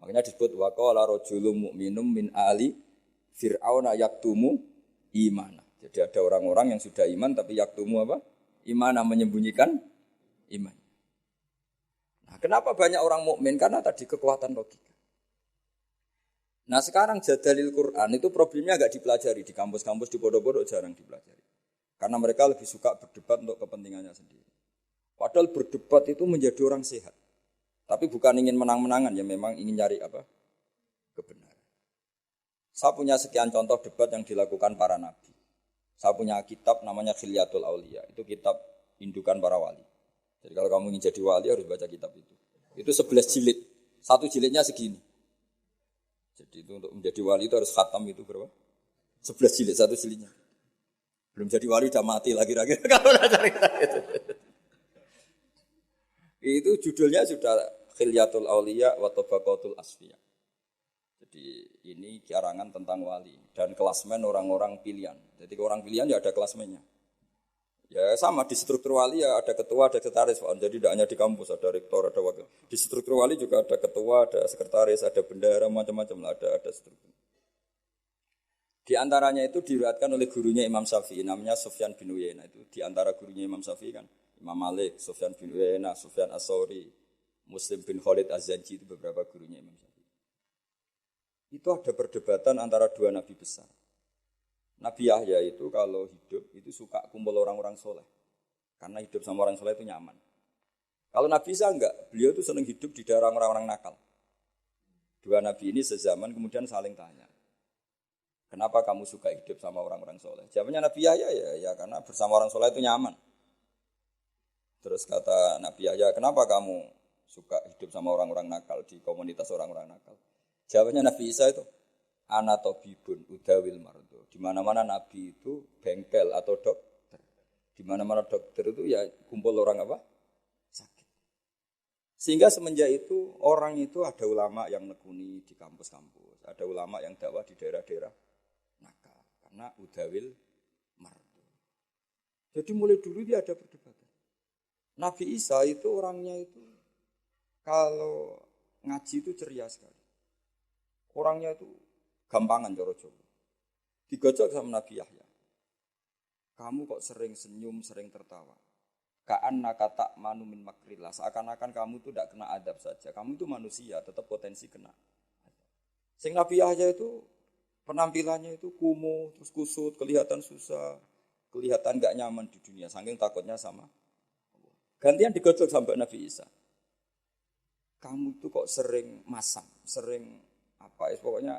Makanya disebut waqala rajulun mu'minum min ali fir'auna yaktumu imana. Jadi ada orang-orang yang sudah iman tapi yaktumu apa? Imana, menyembunyikan iman. Nah, kenapa banyak orang mukmin? Karena tadi kekuatan logika. Nah, sekarang jadalil Quran itu problemnya agak dipelajari di kampus-kampus, di pondok-pondok jarang dipelajari. Karena mereka lebih suka berdebat untuk kepentingannya sendiri. Padahal berdebat itu menjadi orang sehat. Tapi bukan ingin menang-menangan, ya memang ingin nyari apa? Kebenaran. Saya punya sekian contoh debat yang dilakukan para nabi. Saya punya kitab namanya Khilyatul Auliya. Itu kitab indukan para wali. Jadi kalau kamu ingin jadi wali harus baca kitab itu. Itu 11 jilid. Satu jilidnya segini. Jadi itu untuk menjadi wali itu harus khatam itu berapa? 11 jilid, satu jilidnya. Belum jadi wali udah mati lagi-lagi. Kalau udah cari itu. Itu judulnya sudah Khilyatul Auliya wa Tabaqatul Asfiya. Jadi ini karangan tentang wali dan kelasmen orang-orang pilihan. Jadi orang pilihan ya ada kelasmennya. Ya sama di struktur wali ya ada ketua, ada sekretaris. Jadi tidak hanya di kampus ada rektor, ada wakil. Di struktur wali juga ada ketua, ada sekretaris, ada bendahara, macam-macam lah ada struktur. Di antaranya itu diriwayatkan oleh gurunya Imam Syafi'i namanya Sufyan bin Uyainah. Itu di antara gurunya Imam Syafi'i kan Imam Malik, Sufyan bin Uyainah, Sufyan As-Sauri, Muslim bin Khalid Az-Zanji itu beberapa gurunya Imam Syafi'i. Itu ada perdebatan antara dua nabi besar. Nabi Yahya itu kalau hidup itu suka kumpul orang-orang soleh. Karena hidup sama orang soleh itu nyaman. Kalau Nabi Isa enggak, beliau itu senang hidup di daerah orang-orang nakal. Dua nabi ini sezaman kemudian saling tanya. Kenapa kamu suka hidup sama orang-orang soleh? Jawabannya Nabi Yahya ya karena bersama orang soleh itu nyaman. Terus kata Nabi Yahya, kenapa kamu suka hidup sama orang-orang nakal di komunitas orang-orang nakal? Jawabannya Nabi Isa itu, ana tabibun udawil mardo. Di mana-mana Nabi itu bengkel atau dokter. Di mana-mana dokter itu ya kumpul orang apa? Sakit. Sehingga semenjak itu orang itu ada ulama yang nekuni di kampus-kampus, ada ulama yang dakwah di daerah-daerah nakal karena udawil mardo. Jadi mulai dulu dia ada perdebatan. Nabi Isa itu orangnya itu kalau ngaji itu ceria sekali. Orangnya itu gampangan cara Jawa. Digojok sama Nabi Yahya. Kamu kok sering senyum, sering tertawa. Ka'annaka ta'manu min makrillah. Seakan-akan kamu itu tidak kena adab saja. Kamu itu manusia, tetap potensi kena. Sing Nabi Yahya itu penampilannya itu kumuh, terus kusut, kelihatan susah, kelihatan enggak nyaman di dunia, saking takutnya sama Allah. Gantian digojok sampai Nabi Isa. Kamu itu kok sering masam, sering apa ya, pokoknya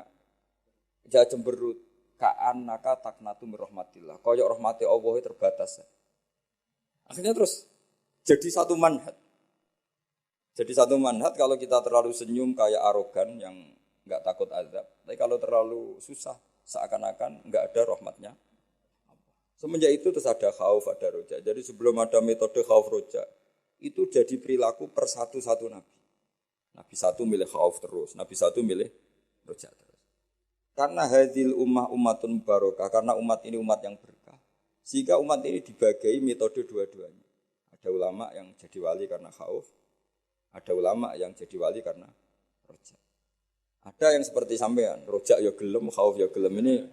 jangan cemberut. Ka'annaka taqnatu min rahmatillah. Koyok rahmati Allah terbatas. Akhirnya terus jadi satu manhaj. Jadi satu manhaj kalau kita terlalu senyum kayak arogan yang enggak takut azab. Tapi kalau terlalu susah seakan-akan enggak ada rahmatnya. Semenjak itu terus ada khauf, ada roja. Jadi sebelum ada metode khauf roja, itu jadi perilaku per satu-satu nabi. Nabi satu milih khauf terus, nabi satu milih roja terus. Karena hadil ummah ummatun barokah, karena umat ini umat yang berkah. Sehingga umat ini dibagai metode dua-duanya. Ada ulama yang jadi wali karena khauf, ada ulama yang jadi wali karena roja. Ada yang seperti sampean, roja ya gelem, khauf ya gelem.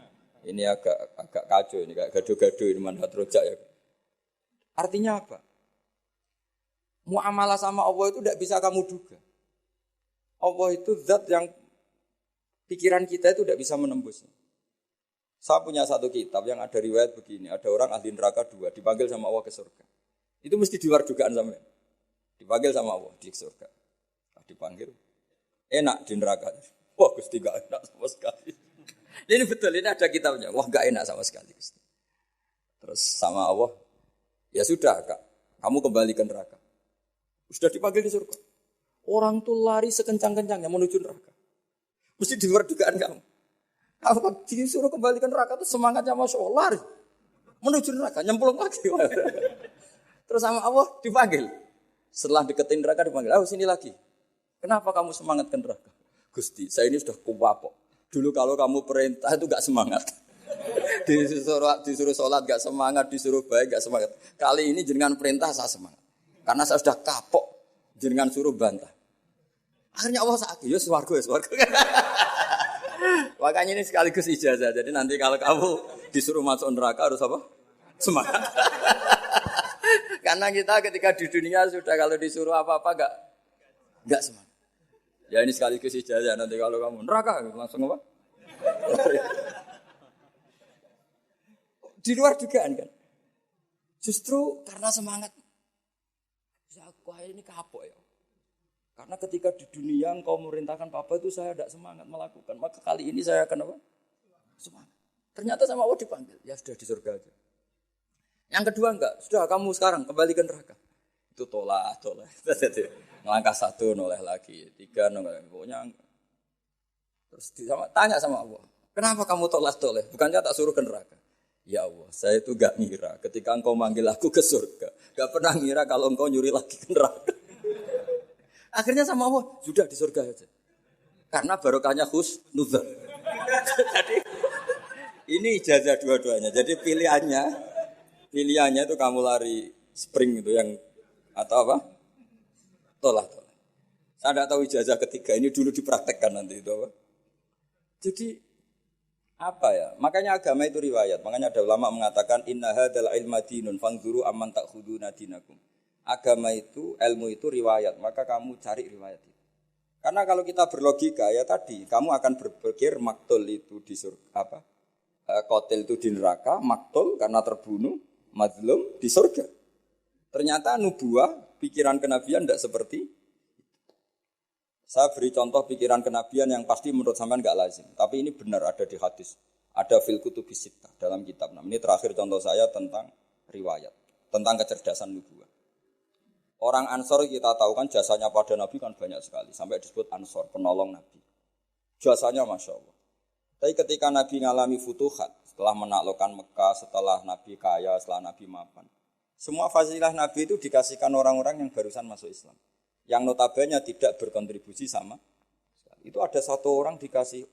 Ini agak kacau, ini kayak gaduh-gaduh ini manhaj roja ya. Artinya apa? Muamalah sama Allah itu tidak bisa kamu duga. Allah itu zat yang pikiran kita itu tidak bisa menembusnya. Saya punya satu kitab yang ada riwayat begini, ada orang ahli neraka 2 dipanggil sama Allah ke surga. Itu mesti di luar dugaan sampean. Dipanggil sama Allah di surga. Dipanggil enak di neraka. Wah, Gusti gak enak sama sekali. Ini betul, ini ada kitabnya. Wah, gak enak sama sekali, Gusti. Terus sama Allah, ya sudah, Kak, kamu kembali ke neraka. Sudah dipanggil di surga. Orang tuh lari sekencang-kencangnya menuju neraka. Mesti di luar dugaan kamu. Kalau disuruh kembali ke neraka itu semangatnya Masya Allah, lari. Menuju neraka, nyemplung lagi. Terus sama Allah dipanggil. Setelah deketin neraka dipanggil, sini lagi. Kenapa kamu semangat ke neraka? Gusti, saya ini sudah kuwapok. Dulu kalau kamu perintah itu gak semangat. Disuruh sholat gak semangat, disuruh baik gak semangat. Kali ini jenengan perintah saya semangat. Karena saya sudah kapok, jenengan suruh bantah. Akhirnya Allah sakit, ya swarga. Makanya ini sekaligus ijazah. Jadi nanti kalau kamu disuruh masuk neraka harus apa? Semangat. Karena kita ketika di dunia sudah kalau disuruh apa-apa enggak semangat. Ya ini sekaligus ijazah nanti kalau kamu neraka langsung apa? Di luar dugaan kan. Justru karena semangat. Wah ini kapok ya. Karena ketika di dunia engkau memerintahkan papa itu saya tidak semangat melakukan. Maka kali ini saya akan apa? Semangat. Ternyata sama Allah dipanggil. Ya sudah di surga aja. Yang kedua enggak. Sudah kamu sekarang kembali ke neraka. Itu tolak. Langkah 1 noleh lagi. 3 noleh. Pokoknya. Terus tanya sama Allah. Kenapa kamu tolak? Bukannya tak suruh ke neraka. Ya Allah, saya itu gak ngira. Ketika engkau manggil aku ke surga. Gak pernah ngira kalau engkau nyuri lagi ke neraka. Akhirnya sama Allah, sudah di surga aja. Karena barokahnya husnudzon. Jadi ini ijazah dua-duanya. Jadi pilihannya itu kamu lari spring itu yang atau apa? Tolak. Saya tidak tahu ijazah ketiga ini dulu dipraktekkan nanti itu apa? Jadi apa ya? Makanya agama itu riwayat. Makanya ada ulama mengatakan inna hadzal ilma dinun fanzuru amman ta'khuduna dinakum. Agama itu, ilmu itu riwayat, maka kamu cari riwayat itu. Karena kalau kita berlogika ya tadi, kamu akan berpikir maktul itu di surga, qatil itu di neraka, maktul karena terbunuh, mazlum di surga. Ternyata nubuah, pikiran kenabian tidak seperti itu. Saya beri contoh pikiran kenabian yang pasti menurut sampean enggak lazim, tapi ini benar ada di hadis, ada fil kutubis sittah dalam kitab. Nah, ini terakhir contoh saya tentang riwayat, tentang kecerdasan nubuah. Orang Ansor kita tahu kan jasanya pada Nabi kan banyak sekali. Sampai disebut Ansor, penolong Nabi. Jasanya Masya Allah. Tapi ketika Nabi ngalami futuhat, setelah menaklukkan Mekah, setelah Nabi kaya, setelah Nabi mapan. Semua fasilah Nabi itu dikasihkan orang-orang yang barusan masuk Islam. Yang notabene tidak berkontribusi sama. Itu ada satu orang dikasih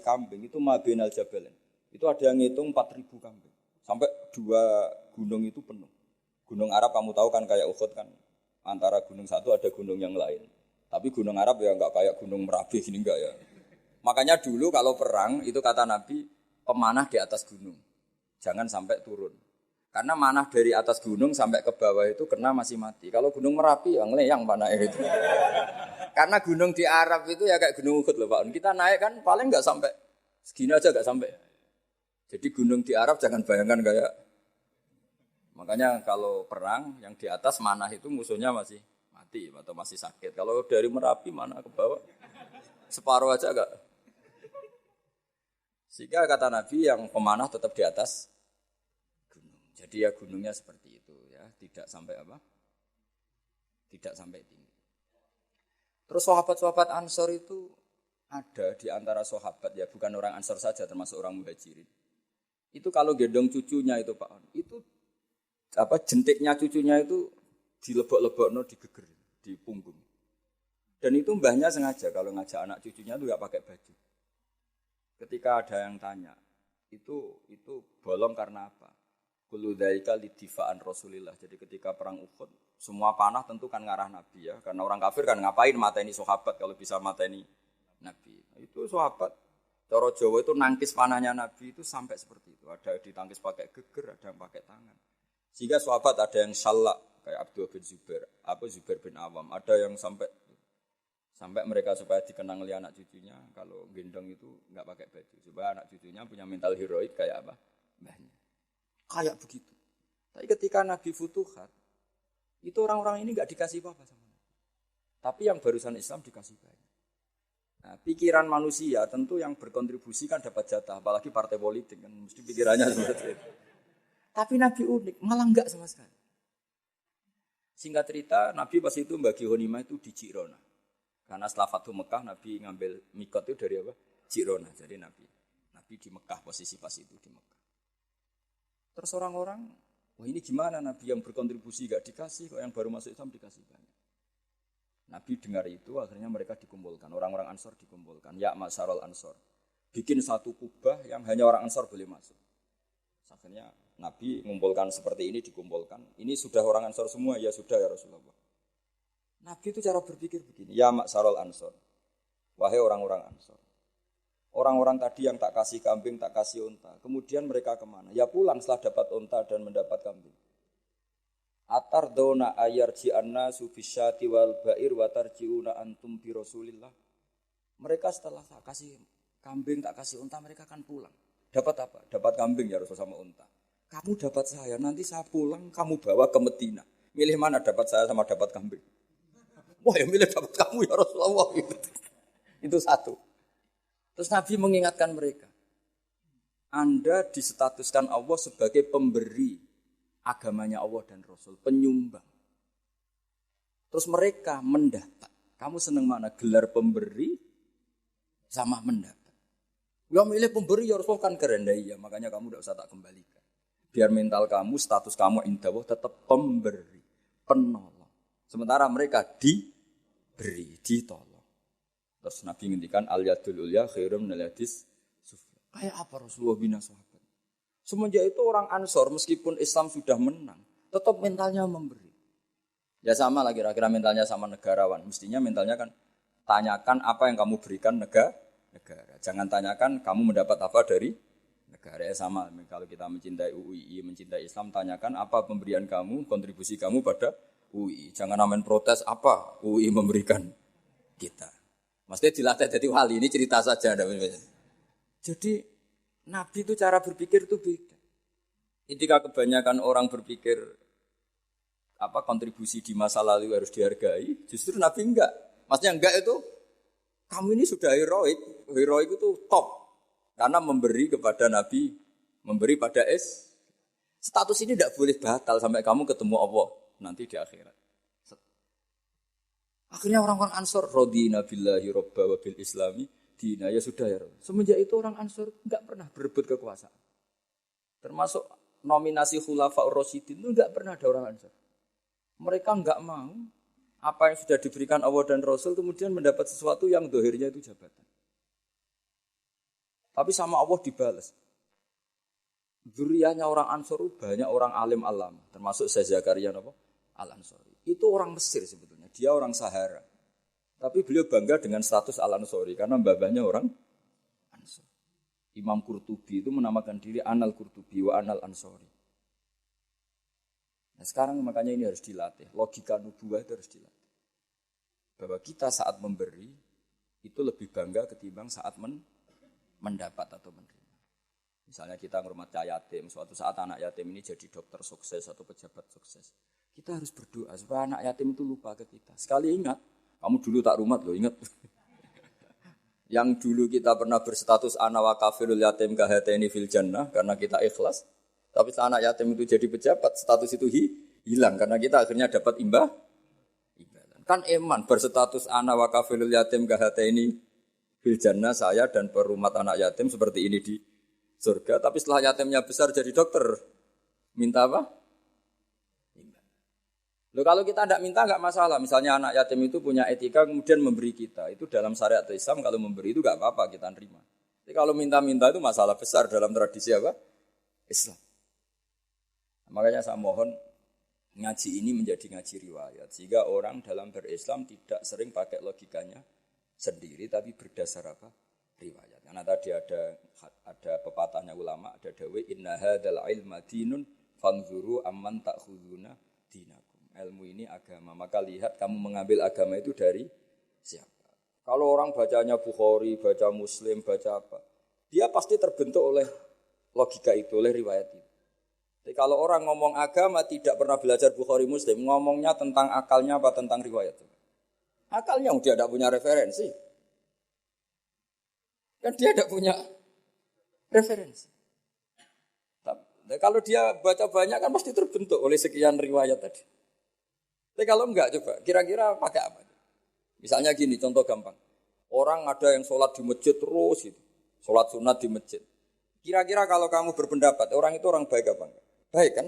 kambing, itu Mabinal Jabalen. Itu ada yang ngitung 4.000 kambing. Sampai 2 gunung itu penuh. Gunung Arab kamu tahu kan kayak Uhud kan. Antara gunung satu ada gunung yang lain. Tapi gunung Arab ya enggak kayak gunung Merapi ini enggak ya. Makanya dulu kalau perang itu kata Nabi pemanah di atas gunung. Jangan sampai turun. Karena manah dari atas gunung sampai ke bawah itu kena masih mati. Kalau gunung Merapi ya ngeleyang panahnya itu. Karena gunung di Arab itu ya kayak gunung Uhud loh Pak. Kita naik kan paling nggak sampai segini aja nggak sampai. Jadi gunung di Arab jangan bayangkan kayak. Makanya kalau perang yang di atas manah itu musuhnya masih mati atau masih sakit. Kalau dari Merapi mana ke bawah separuh aja enggak. Sehingga kata Nabi yang pemanah tetap di atas gunung. Jadi ya gunungnya seperti itu ya, tidak sampai apa? Tidak sampai tinggi. Terus sahabat-sahabat Ansor itu ada di antara sahabat ya, bukan orang Ansor saja termasuk orang Muhajirin. Itu kalau gendong cucunya itu Pak, itu apa jentiknya cucunya itu dilebok-lebokno di geger, di punggung. Dan itu mbahnya sengaja kalau ngajak anak cucunya itu enggak pakai baju. Ketika ada yang tanya, itu bolong karena apa? Kullu dzalika lidifa'an Rasulillah. Jadi ketika perang Uhud, semua panah tentu kan ngarah Nabi ya, karena orang kafir kan ngapain mateni sahabat kalau bisa mateni Nabi. Itu sahabat cara Jawa itu nangkis panahnya Nabi itu sampai seperti itu. Ada ditangkis pakai geger, ada yang pakai tangan. Sehingga sahabat ada yang salak kayak Abdul bin Zubair, Zubair bin Awam, ada yang sampai mereka supaya dikenang oleh anak cucunya kalau gendong itu enggak pakai baju supaya anak cucunya punya mental heroik kayak apa? Mbahnya. Kayak begitu. Tapi ketika Nabi Futuhat itu orang-orang ini enggak dikasih apa-apa sama Nabi. Tapi yang barusan Islam dikasih banyak. Nah, pikiran manusia tentu yang berkontribusi kan dapat jatah, apalagi partai politik kan mesti pikirannya seperti itu. Tapi Nabi unik, malah enggak sama sekali. Singkat cerita, Nabi pas itu bagi ghanimah itu di Jirona. Karena setelah Fathu Mekah, Nabi ngambil mikot itu dari apa? Jirona. Jadi Nabi di Mekah, posisi pas itu di Mekah. Terus orang-orang, wah ini gimana Nabi yang berkontribusi enggak dikasih, kok yang baru masuk Islam dikasih banyak. Nabi dengar itu, akhirnya mereka dikumpulkan. Orang-orang Ansor dikumpulkan. Ya Masyarul Ansor. Bikin satu kubah yang hanya orang Ansor boleh masuk. Akhirnya Nabi mengumpulkan seperti ini, dikumpulkan. Ini sudah orang Ansor semua? Ya sudah ya Rasulullah. Nabi itu cara berpikir begini. Ya Maksarul Ansor. Wahai orang-orang Ansor. Orang-orang tadi yang tak kasih kambing, tak kasih unta. Kemudian mereka kemana? Ya pulang setelah dapat unta dan mendapat kambing. Atar dona ayarji'anna sufisyati wal ba'ir watarji'una antum bi Rasulillah. Mereka setelah tak kasih kambing, tak kasih unta, mereka akan pulang. Dapat apa? Dapat kambing ya Rasul sama unta. Kamu dapat saya, nanti saya pulang kamu bawa ke Medina. Milih mana dapat saya sama dapat kambing? Wah ya milih dapat kamu ya Rasulullah. Itu satu. Terus Nabi mengingatkan mereka. Anda disetatuskan Allah sebagai pemberi agamanya Allah dan Rasul. Penyumbang. Terus mereka mendapat. Kamu senang mana? Gelar pemberi sama mendapat. Ya milih pemberi ya Rasul kan keren ya, makanya kamu tidak usah tak kembalikan. Biar mental kamu, status kamu indah tetap pemberi, penolong. Sementara mereka diberi, ditolong. Terus Nabi ngendikan al-yadul ulya khairum minal yadis sufla. Kayak apa Rasulullah bina sahabat? Semenjak itu orang Ansor meskipun Islam sudah menang, tetap mentalnya memberi. Ya sama lah kira-kira mentalnya sama negarawan. Mestinya mentalnya kan tanyakan apa yang kamu berikan negara. Jangan tanyakan kamu mendapat apa dari negara. Ya sama, kalau kita mencintai UII, mencintai Islam, tanyakan apa pemberian kamu, kontribusi kamu pada UII. Jangan amen protes apa UII memberikan kita. Maksudnya dilatih jadi wali, ini cerita saja. Jadi Nabi itu cara berpikir itu beda. Ketika kebanyakan orang berpikir apa kontribusi di masa lalu harus dihargai, justru Nabi enggak. Maksudnya enggak itu kamu ini sudah heroik itu top. Karena memberi kepada Nabi, memberi pada status ini tidak boleh batal sampai kamu ketemu Allah nanti di akhirat. Akhirnya orang-orang Ansor radina billahi robba wa bil islami dina, ya sudah ya. Semenjak itu orang Ansor enggak pernah berebut kekuasaan. Termasuk nominasi khulafaur rasyidin itu enggak pernah ada orang Ansor. Mereka enggak mau apa yang sudah diberikan Allah dan Rasul kemudian mendapat sesuatu yang dohirnya itu jabatan. Tapi sama Allah dibalas. Dzurriyyahnya orang Ansor banyak orang alim alam, termasuk Syekh Zakaria Al-Ansori. Itu orang Mesir sebetulnya, dia orang Sahara. Tapi beliau bangga dengan status Al-Ansori karena babahnya orang Ansor. Imam Qurtubi itu menamakan diri Anal Qurtubi wa Anal Ansori. Nah sekarang makanya ini harus dilatih. Logika nubuwah itu harus dilatih. Bahwa kita saat memberi itu lebih bangga ketimbang saat mendapat atau menerima. Misalnya kita ngurmat yatim, suatu saat anak yatim ini jadi dokter sukses atau pejabat sukses. Kita harus berdoa supaya anak yatim itu lupa ke kita. Sekali ingat, kamu dulu tak rumat loh, ingat. Yang dulu kita pernah berstatus ana wa kafirul yatim kahateni fil jannah karena kita ikhlas. Tapi setelah anak yatim itu jadi pejabat, status itu hilang karena kita akhirnya dapat imbalan. Kan eman berstatus ana wa kafilul yatim kahateni fil jannah, saya dan perumat anak yatim seperti ini di surga. Tapi setelah yatimnya besar jadi dokter, minta apa? Loh kalau kita tidak minta enggak masalah. Misalnya anak yatim itu punya etika kemudian memberi kita. Itu dalam syariat Islam kalau memberi itu enggak apa-apa kita terima. Tapi kalau minta-minta itu masalah besar dalam tradisi apa? Islam. Makanya saya mohon ngaji ini menjadi ngaji riwayat. Sehingga orang dalam berislam tidak sering pakai logikanya sendiri. Tapi berdasar apa? Riwayat. Karena tadi ada pepatahnya ulama. Ada dawe inna hadzal ilma dinun fanzuru amman ta'khuduna dinakum. Ilmu ini agama. Maka lihat kamu mengambil agama itu dari siapa. Kalau orang bacanya Bukhari, baca Muslim, baca apa. Dia pasti terbentuk oleh logika itu, oleh riwayat itu. Jadi kalau orang ngomong agama tidak pernah belajar Bukhari Muslim, ngomongnya tentang akalnya apa tentang riwayat? Akalnya dia tidak punya referensi. Kan dia tidak punya referensi. Tapi kalau dia baca banyak kan pasti terbentuk oleh sekian riwayat tadi. Tapi kalau enggak coba, kira-kira pakai apa? Misalnya gini, contoh gampang. Orang ada yang sholat di masjid terus gitu. Sholat sunat di masjid. Kira-kira kalau kamu berpendapat, orang itu orang baik apa enggak? Baik kan?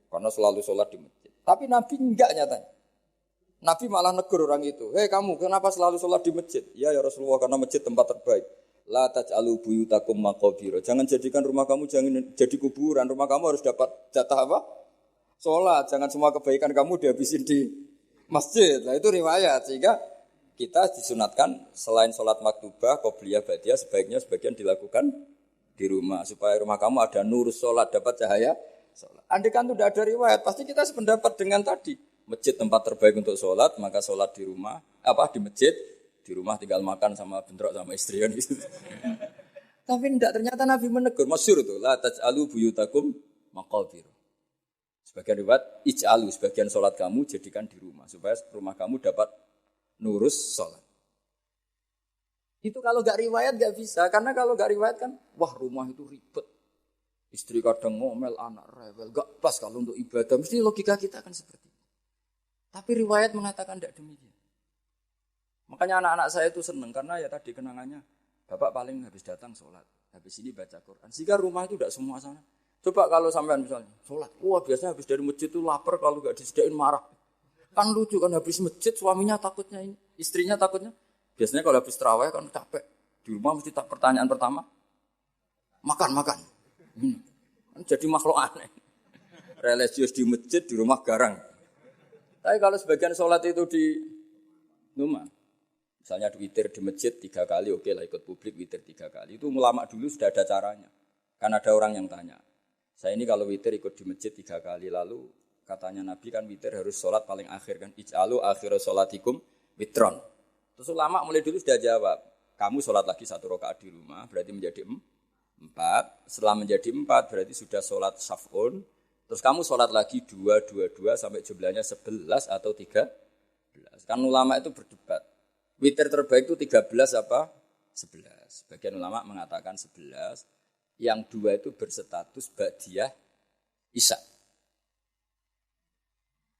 Karena selalu sholat di masjid. Tapi Nabi enggak nyatanya. Nabi malah negur orang itu. Hei kamu, kenapa selalu sholat di masjid? Ya Rasulullah, karena masjid tempat terbaik. La taj'alu buyutakum maqabira. Jangan jadikan rumah kamu jangan jadi kuburan. Rumah kamu harus dapat jatah apa? Sholat. Jangan semua kebaikan kamu dihabisin di masjid. Nah itu riwayat. Sehingga kita disunatkan selain sholat maktubah, qobliyah, ba'diyah, sebaiknya sebagian dilakukan di rumah. Supaya rumah kamu ada nur sholat, dapat cahaya sholat. Andai kan tidak ada riwayat, pasti kita sependapat dengan tadi. Masjid tempat terbaik untuk sholat, maka sholat di rumah, di masjid, di rumah tinggal makan sama bentrok sama istri kan gitu. Tapi tidak, ternyata Nabi menegur, masyhur itu, la taj'alu buyutakum maqabir. Sebagian riwayat, ij'alu, sebagian sholat kamu jadikan di rumah, supaya rumah kamu dapat nurus sholat. Itu kalau gak riwayat gak bisa, karena kalau gak riwayat kan, wah rumah itu ribet. Istri kadang ngomel, anak rewel, gak pas kalau untuk ibadah. Mesti logika kita kan seperti itu. Tapi riwayat mengatakan tidak demikian. Makanya anak-anak saya itu senang, karena ya tadi kenangannya, bapak paling habis datang sholat, habis ini baca Quran. Sehingga rumah itu tidak semua sana. Coba kalau sampean misalnya, sholat, wah biasanya habis dari masjid itu lapar, kalau gak disediain marah. Kan lucu kan habis masjid, suaminya takutnya ini, istrinya takutnya. Biasanya kalau habis tarawih kan capek. Di rumah mesti pertanyaan pertama, makan. Jadi makhluk aneh. Religius di masjid, di rumah garang. Tapi kalau sebagian sholat itu di rumah, misalnya witir di masjid 3 kali, oke lah ikut publik witir 3 kali. Itu ulama dulu sudah ada caranya. Kan ada orang yang tanya, saya ini kalau witir ikut di masjid 3 kali, lalu katanya Nabi kan witir harus sholat paling akhir kan. Ij'alu akhiru sholatikum witron. Terus ulama mulai dulu sudah jawab, kamu sholat lagi 1 rakaat di rumah, berarti menjadi 4. Setelah menjadi 4 berarti sudah sholat syaf'un. Terus kamu sholat lagi 2 sampai jumlahnya 11 atau 13. Kan ulama itu berdebat. Witir terbaik itu 13 apa? 11. Sebagian ulama mengatakan 11. Yang 2 itu berstatus ba'diyah isya.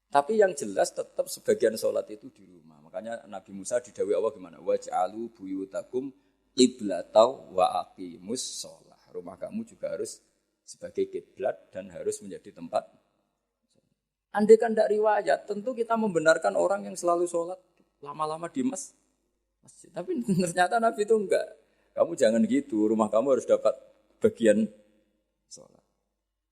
Tapi yang jelas tetap sebagian sholat itu di rumah. Makanya Nabi Musa didhawuhi Allah gimana? Waj'alu buyutakum qiblatau wa aqimus sholah. Rumah kamu juga harus sebagai kiblat dan harus menjadi tempat. Andai kan tidak riwayat, tentu kita membenarkan orang yang selalu sholat lama-lama di masjid. Tapi ternyata Nabi itu enggak. Kamu jangan gitu, rumah kamu harus dapat bagian sholat.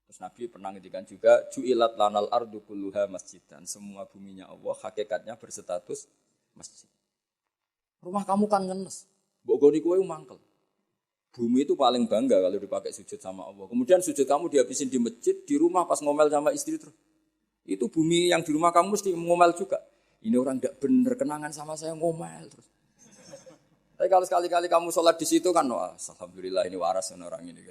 Terus Nabi pernah ngendikan juga, ju'ilat lanal ardu kulluha masjidan. Semua buminya Allah, hakikatnya berstatus masjid. Rumah kamu kan ngenes. Mbok goni kowe mangkel. Bumi itu paling bangga kalau dipakai sujud sama Allah. Kemudian sujud kamu dihabisin di masjid, di rumah pas ngomel sama istri terus. Itu bumi yang di rumah kamu mesti ngomel juga. Ini orang tidak benar, kenangan sama saya ngomel terus. Tapi kalau sekali-kali kamu sholat di situ kan, wah, alhamdulillah ini waras orang ini.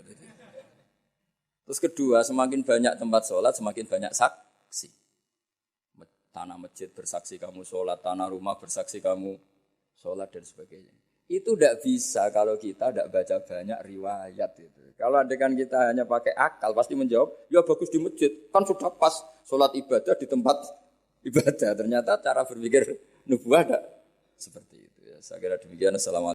Terus kedua, semakin banyak tempat sholat, semakin banyak saksi. Tanah masjid bersaksi kamu sholat, tanah rumah bersaksi kamu sholat dan sebagainya. Itu tidak bisa kalau kita tidak baca banyak riwayat itu. Kalau adegan kita hanya pakai akal, pasti menjawab, ya bagus di masjid, kan sudah pas sholat ibadah di tempat ibadah. Ternyata cara berpikir nubuah ada seperti itu. Ya, saya kira demikian. Assalamualaikum.